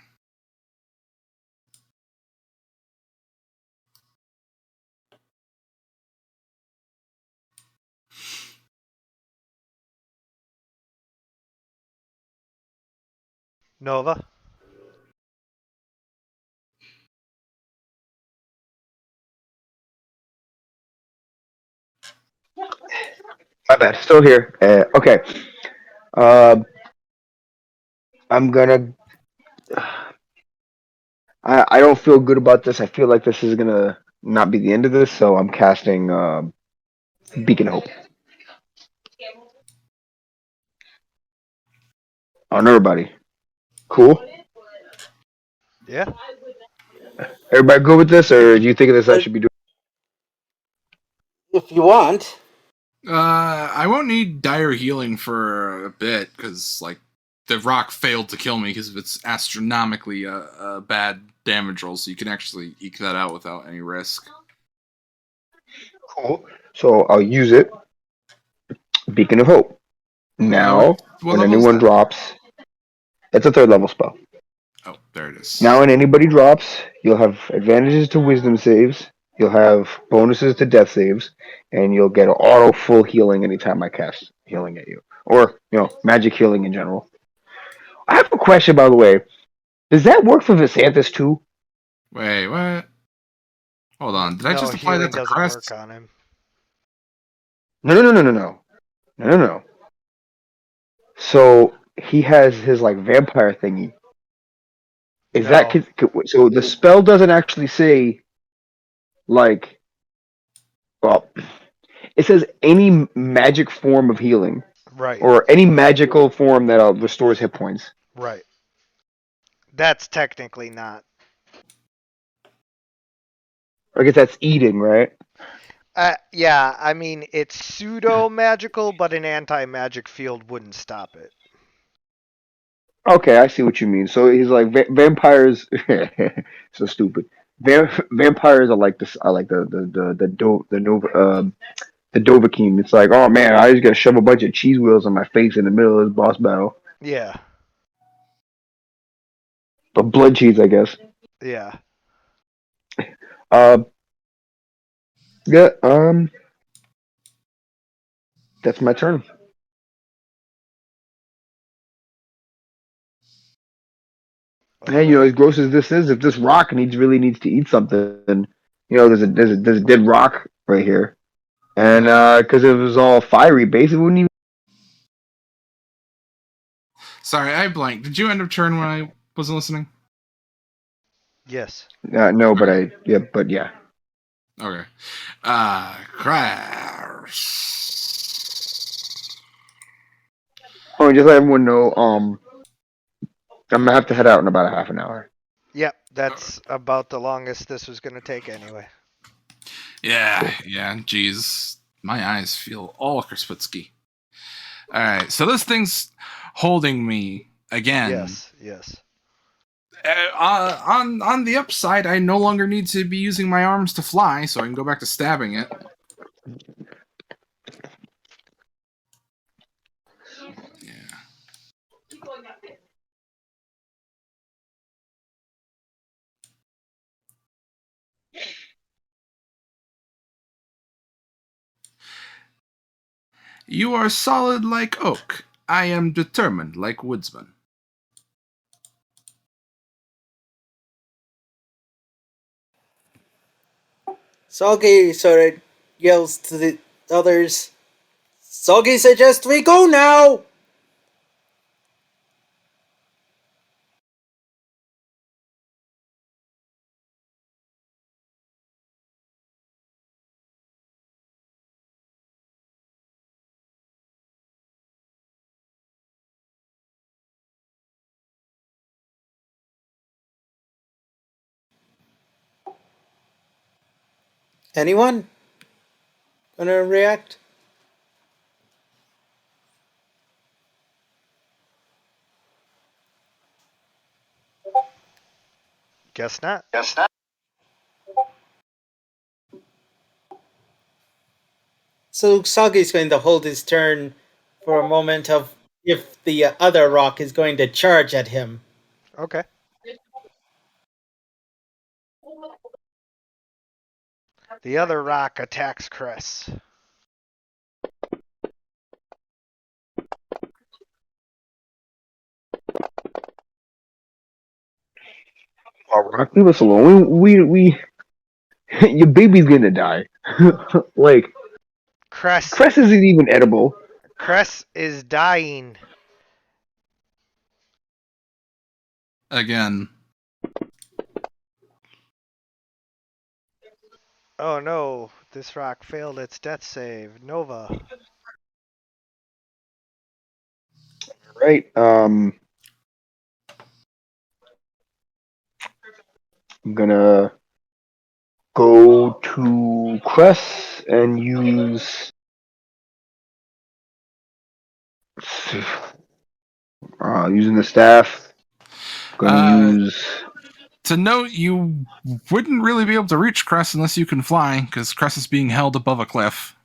Nova. My bad. Still here. Okay. Uh, I'm gonna. I don't feel good about this. I feel like this is gonna not be the end of this, so I'm casting Beacon of Hope on everybody. Cool. Yeah. Everybody good with this, or do you think this I should be doing? If you want. I won't need dire healing for a bit because, like, the rock failed to kill me because of its astronomically bad damage roll, so you can actually eke that out without any risk. Cool. So I'll use it. Beacon of Hope. Now, What when level is anyone that? drops, it's a 3rd level spell. Oh, there it is. Now, when anybody drops, you'll have advantages to Wisdom saves. You'll have bonuses to Death saves, and you'll get auto full healing anytime I cast healing at you, or magic healing in general. I have a question, by the way. Does that work for Visanthus too? Wait, what? Hold on. Did I No, just apply healing that to doesn't Crest? work on him. No. So he has his like vampire thingy. Is No. that so? The spell doesn't actually say like. Well, it says any magic form of healing Right. or any magical form that restores hit points. Right. That's technically not. I guess that's eating, right? Yeah, I mean, it's pseudo magical, but an anti magic field wouldn't stop it. Okay, I see what you mean. So he's like vampires. So stupid. Vampires are like this. Are like the Dovahkiin. It's like, oh man, I just gotta shove a bunch of cheese wheels on my face in the middle of this boss battle. Yeah. But blood cheese, I guess. Yeah. Uh, yeah. That's my turn. Hey, as gross as this is, if this rock really needs to eat something, there's a dead rock right here, and because it was all fiery base, it wouldn't even. Sorry, I blanked. Did you end up turn when I wasn't listening? Yes. No, but yeah. Okay. Crash. Oh, and just let everyone know, I'm gonna have to head out in about a half an hour. Yep, that's about the longest this was going to take anyway. Yeah, jeez. My eyes feel all Krispitsky. Alright, so this thing's holding me again. Yes. On the upside, I no longer need to be using my arms to fly, so I can go back to stabbing it. Yeah. You are solid like oak. I am determined like woodsman. Soggy sort of yells to the others. Soggy suggests we go now! Anyone gonna react? Guess not. So Soggy's going to hold his turn for a moment of if the other rock is going to charge at him. Okay. The other rock attacks Chris. Oh, Rock, leave us alone. We your baby's gonna die. Like, Cress isn't even edible. is dying. Again. Oh no, this rock failed its death save. Nova. Right. I'm gonna go to Cress and use using the staff. Gonna use. To note, you wouldn't really be able to reach Cress unless you can fly, because Cress is being held above a cliff.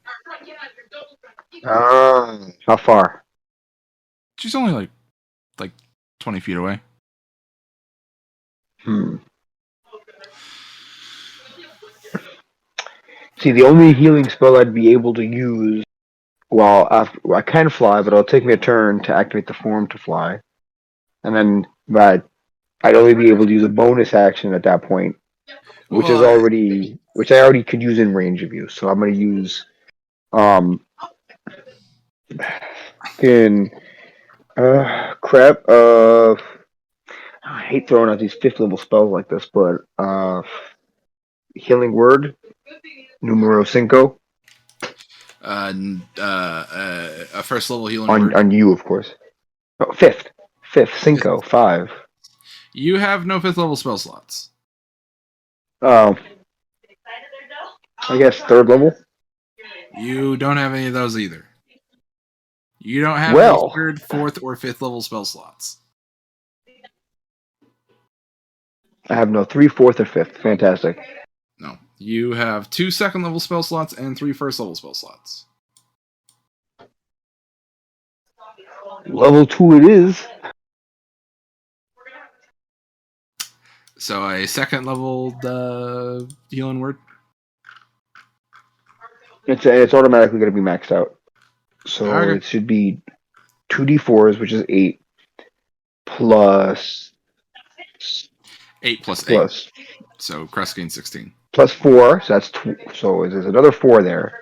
How far? She's only like 20 feet away. See, the only healing spell I'd be able to use, well, I can fly, but it'll take me a turn to activate the form to fly, and then but I'd only be able to use a bonus action at that point, which I already could use in range of you. So I'm going to use crap. I hate throwing out these 5th level spells like this, but healing word, numero 5. A first level healing word. On you, of course. Oh, 5th, 5. 5. You have no 5th level spell slots. I guess 3rd level. You don't have any of those either. You don't have any 3rd, 4th, or 5th level spell slots. I have no 3, 4th, or 5th. Fantastic. No. You have 2 2nd level spell slots and 3 1st level spell slots. Level 2 it is. So a 2nd level healing word? It's automatically going to be maxed out. So Okay. it should be 2d4s, which is 8, plus 8 plus 8. plus So Crest gains 16. plus 4, so that's so there's another 4 there.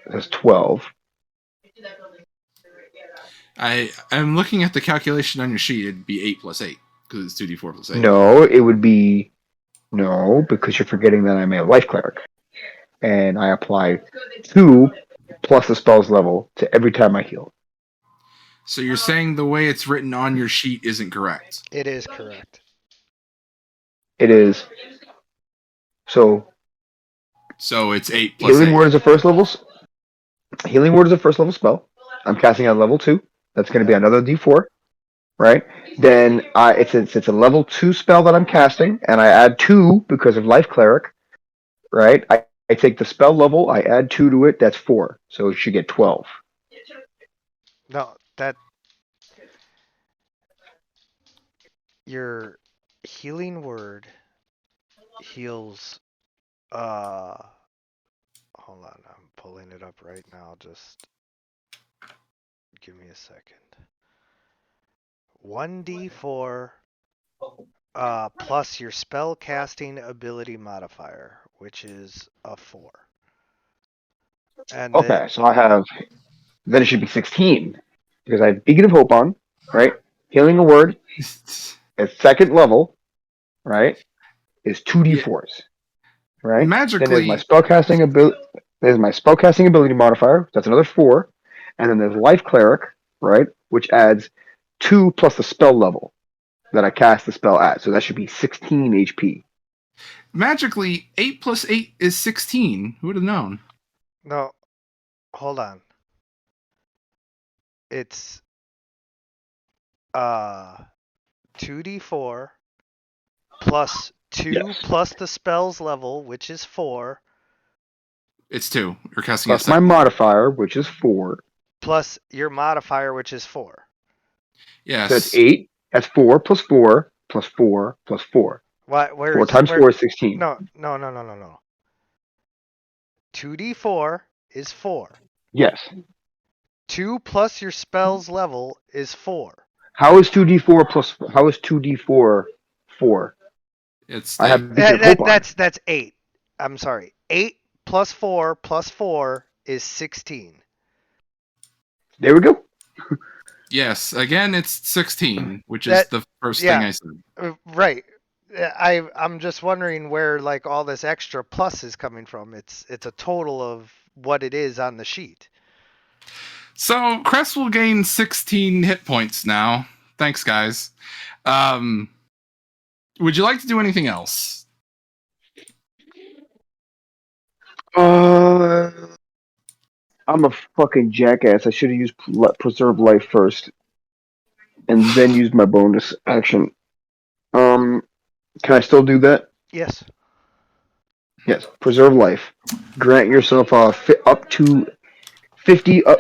That's 12. I'm looking at the calculation on your sheet. It'd be 8 plus 8 because it's 2d4 plus 8. No, it would be no, because you're forgetting that I'm a life cleric, and I apply 2 plus the spell's level to every time I heal. So you're saying the way it's written on your sheet isn't correct? It is correct. It is. So it's 8 plus healing 8. word is a first level. Healing word is a first level spell. I'm casting at level 2. That's going to be another d4. right? Then it's a level 2 spell that I'm casting, and I add 2 because of Life Cleric, right? I take the spell level, I add 2 to it, that's 4. So it should get 12. No, that your healing word heals. Hold on, I'm pulling it up right now. Just give me a second. 1d4 plus your spell casting ability modifier, which is a 4. And Okay, so I have, then it should be 16. Because I have Beacon of Hope on, right? Healing a word at second level, right? Is Yeah. 2d4s, right? Then there's my Magically, spellcasting ability. There's my spellcasting ability modifier. That's another 4, and then there's Life Cleric, right, which adds 2 plus the spell level that I cast the spell at. So that should be 16 HP. magically, 8 plus 8 is 16. Who would have known? no, hold on. It's 2d4 plus 2 Yes. plus the spell's level, which is 4, It's 2. You're casting Plus a my second. modifier, which is 4. plus your modifier, which is 4. Yes. So that's 8. That's 4 plus 4 plus 4 plus 4. Why? Where 4 is times where? 4 is 16. No. 2d4 is 4. Yes. 2 plus your spell's level is 4. How is 2d4 plus? How is 2d4 4? It's I eight. have Beacon of Hope on. That's 8. I'm sorry. 8 plus 4 plus 4 is 16. There we go. Yes. Again, it's 16, which is That- the first yeah. thing I said. Right. I'm just wondering where like all this extra plus is coming from. It's a total of what it is on the sheet. So Crest will gain 16 hit points now. Thanks, guys. Would you like to do anything else? I'm a fucking jackass. I should have used preserve life first, and then used my bonus action. Can I still do that? Yes. Yes. Preserve life. Grant yourself up to 50 up,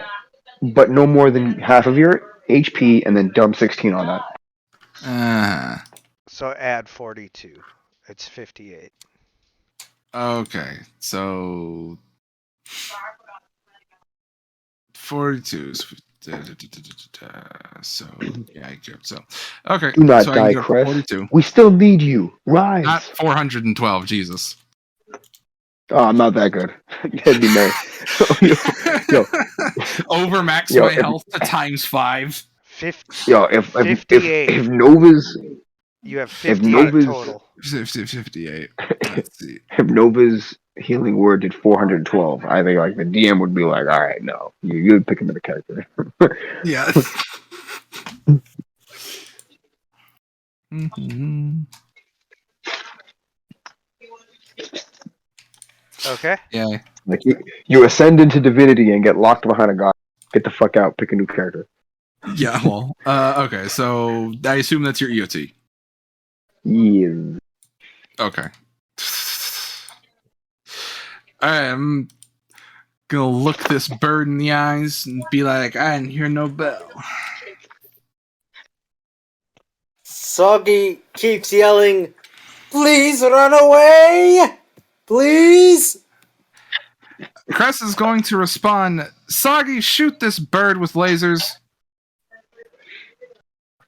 but no more than half of your HP, and then dump 16 on that. So add 42. It's 58. Okay. So 42. So yeah, I get so. Okay. Do not so die, I can get Crest. 42. We still need you. Rise. Not 412. Jesus. Oh, I'm not that good. That'd be nice. Yo. Overmax Yo, my if- health to times 5. 50. Yo, if 58. Nova's You have if 58 Nova's total. 58. Let's see. if Nova's healing word did 412, I think like the DM would be like, all right, no, you would pick another character. Yeah. Mhm. Okay. Yeah. Like you ascend into divinity and get locked behind a god. Get the fuck out. Pick a new character. Yeah. Well. Okay. So I assume that's your EOT. Yeah. Okay. I'm gonna look this bird in the eyes and be like, I didn't hear no bell. Soggy keeps yelling, "Please run away! Please!" Cress is going to respond, Soggy, shoot this bird with lasers.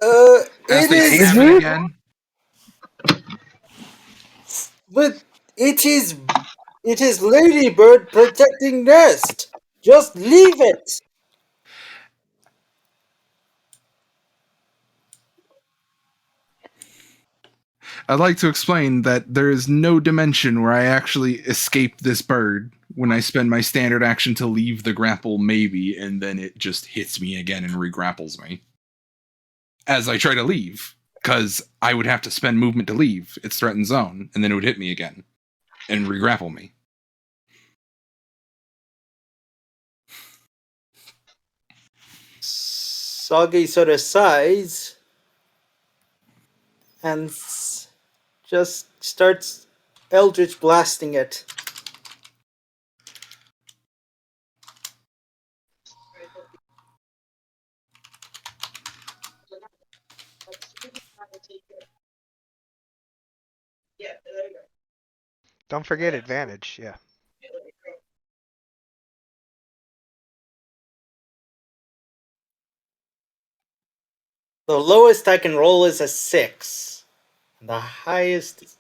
As It they is, stab it again. but it is Ladybird protecting nest. Just leave it. I'd like to explain that there is no dimension where I actually escape this bird when I spend my standard action to leave the grapple, maybe, and then it just hits me again and re-grapples me. As I try to leave, because I would have to spend movement to leave its threatened zone, and then it would hit me again and re-grapple me. Soggy sort of sighs and just starts Eldritch blasting it. Don't forget advantage. Yeah. The lowest I can roll is a 6. And the highest is...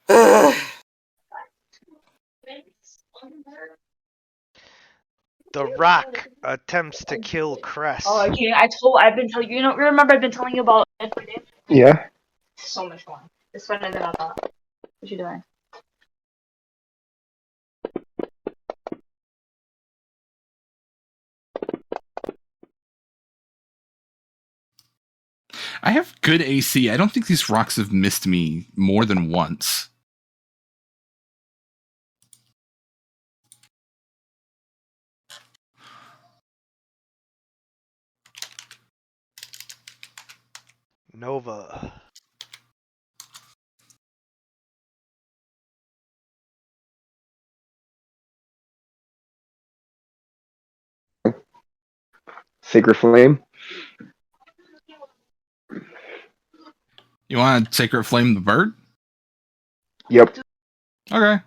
The rock attempts to kill Cress. Oh, okay. I've been telling you. You know, remember I've been telling you about it for days. Yeah. So much fun. It's funner than I thought. What you doing? I have good AC. I don't think these rocks have missed me more than once. Nova. Sacred Flame. You want to Sacred Flame the bird? Yep. Okay.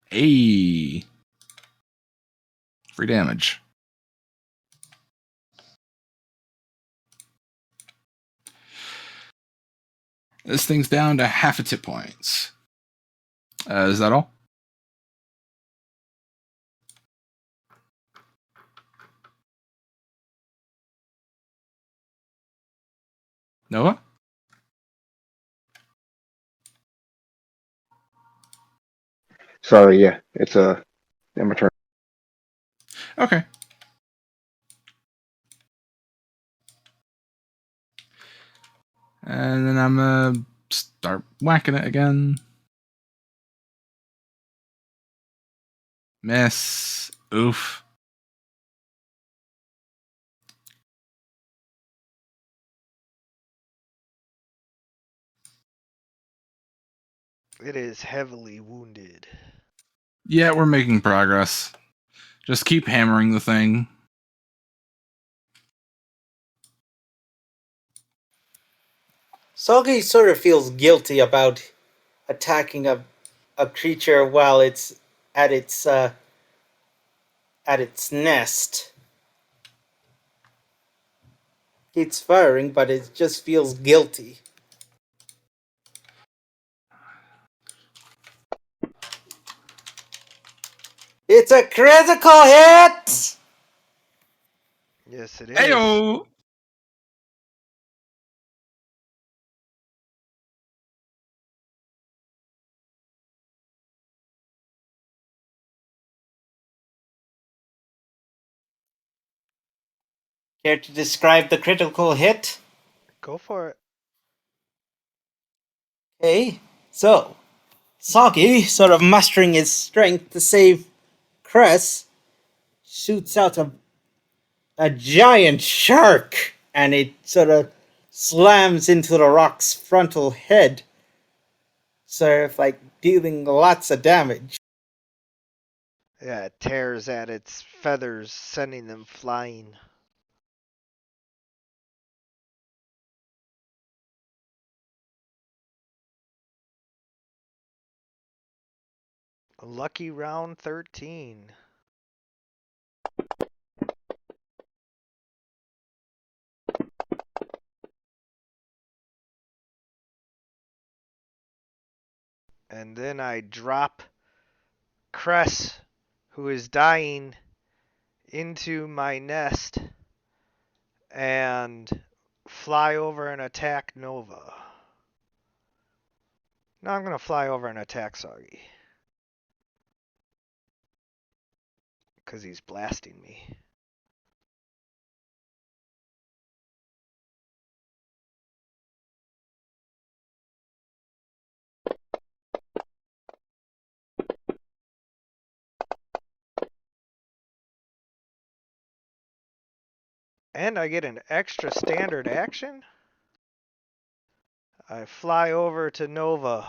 Hey. Free damage. This thing's down to half its hit points. Is that all? Noah? Sorry, yeah. It's a my turn. Okay. And then I'm gonna start whacking it again. Miss. Oof. It is heavily wounded. Yeah, we're making progress. Just keep hammering the thing. Soggy sort of feels guilty about attacking a creature while it's at its nest. It's firing, but it just feels guilty. It's a critical hit! Yes, it is. Heyo! Care to describe the critical hit? Go for it. Okay, so Soggy, sort of mustering his strength to save Cress, shoots out a giant shark, and it sort of slams into the rock's frontal head, sort of like dealing lots of damage. Yeah, it tears at its feathers, sending them flying. Lucky round 13. And then I drop Cress, who is dying, into my nest and fly over and attack Nova. Now I'm going to fly over and attack Soggy, because he's blasting me. And I get an extra standard action? I fly over to Nova.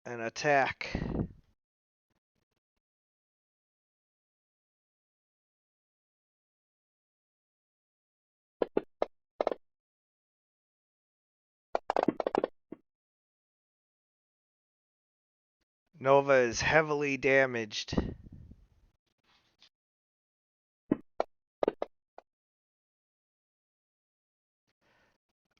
And attack. Nova is heavily damaged.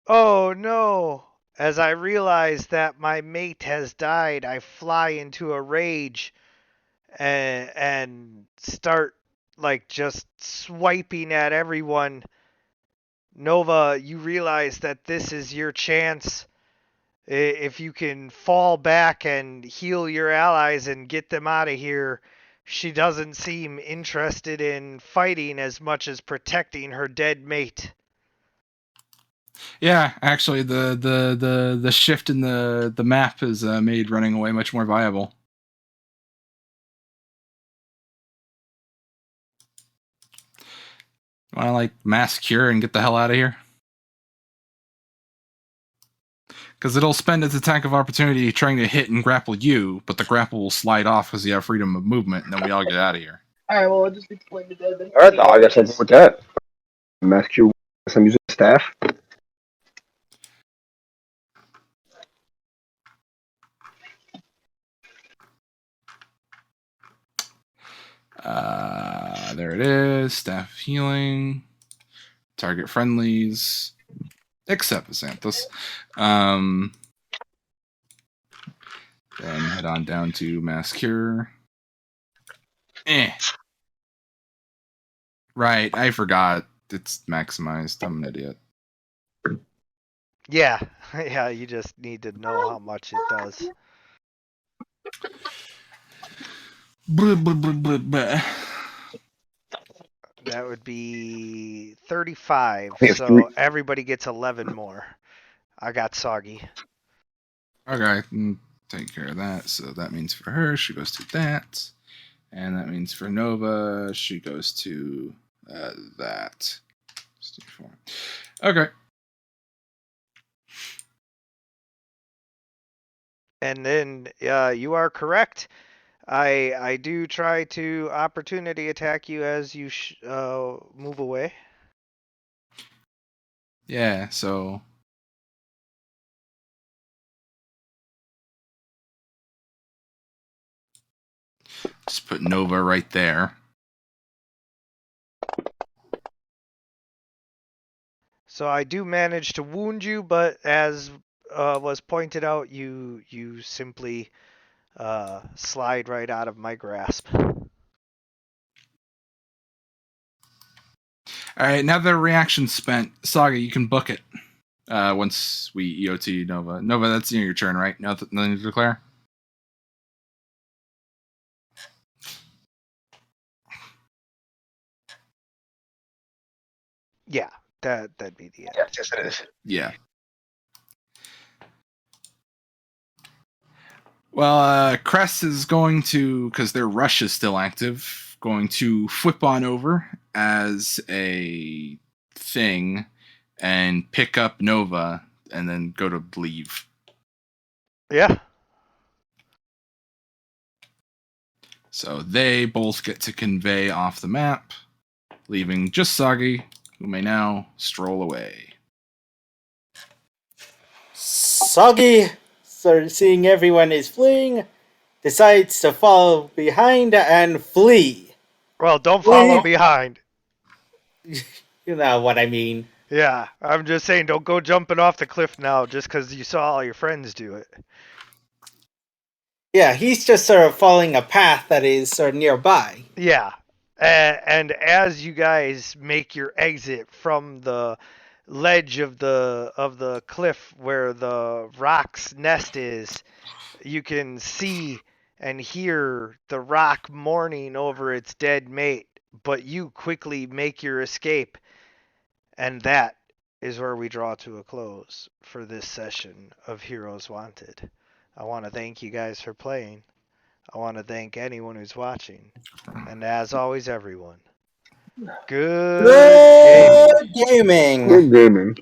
Oh no! As I realize that my mate has died, I fly into a rage and start like just swiping at everyone. Nova, you realize that this is your chance. If you can fall back and heal your allies and get them out of here. She doesn't seem interested in fighting as much as protecting her dead mate. Yeah, actually, the shift in the map has made running away much more viable. Want to like mass cure and get the hell out of here? Because it'll spend its attack of opportunity trying to hit and grapple you, but the grapple will slide off because you have freedom of movement, and then we all get out of here. Alright, well, I'll just explain the dead then. Alright, I guess I'll go with that. Mass Q. I'm using staff. There it is. Staff healing. Target friendlies. Except Xanthus. Then head on down to Mass Cure. Right, I forgot. It's maximized. I'm an idiot. Yeah, yeah, you just need to know how much it does. Blah, blah, blah, blah, blah. That would be 35, think it's so three. everybody gets 11 more. I got Soggy. Okay, take care of that. So that means for her, she goes to that. And that means for Nova, she goes to that. Okay. And then you are correct. I do try to opportunity attack you as you move away. Yeah, so just put Nova right there. So I do manage to wound you, but as was pointed out, you simply slide right out of my grasp. All right, now the reaction's spent, Saga, you can book it. Once we EOT Nova. Nova, that's your turn, right? Nothing to declare? Yeah, that'd be the end. Yes, it is. Yeah. Well, Crest is going to, because their rush is still active, going to flip on over as a thing and pick up Nova and then go to leave. Yeah. So they both get to convey off the map, leaving just Soggy, who may now stroll away. Soggy, seeing everyone is fleeing, decides to follow behind and flee. Well, don't follow behind. You know what I mean. Yeah, I'm just saying, don't go jumping off the cliff now just because you saw all your friends do it. Yeah, he's just sort of following a path that is sort of nearby. Yeah, and as you guys make your exit from the ledge of the cliff where the rock's nest is, you can see and hear the rock mourning over its dead mate, but you quickly make your escape. And that is where we draw to a close for this session of Heroes Wanted. I want to thank you guys for playing. I want to thank anyone who's watching. And as always, everyone, good gaming. Good gaming. Good gaming.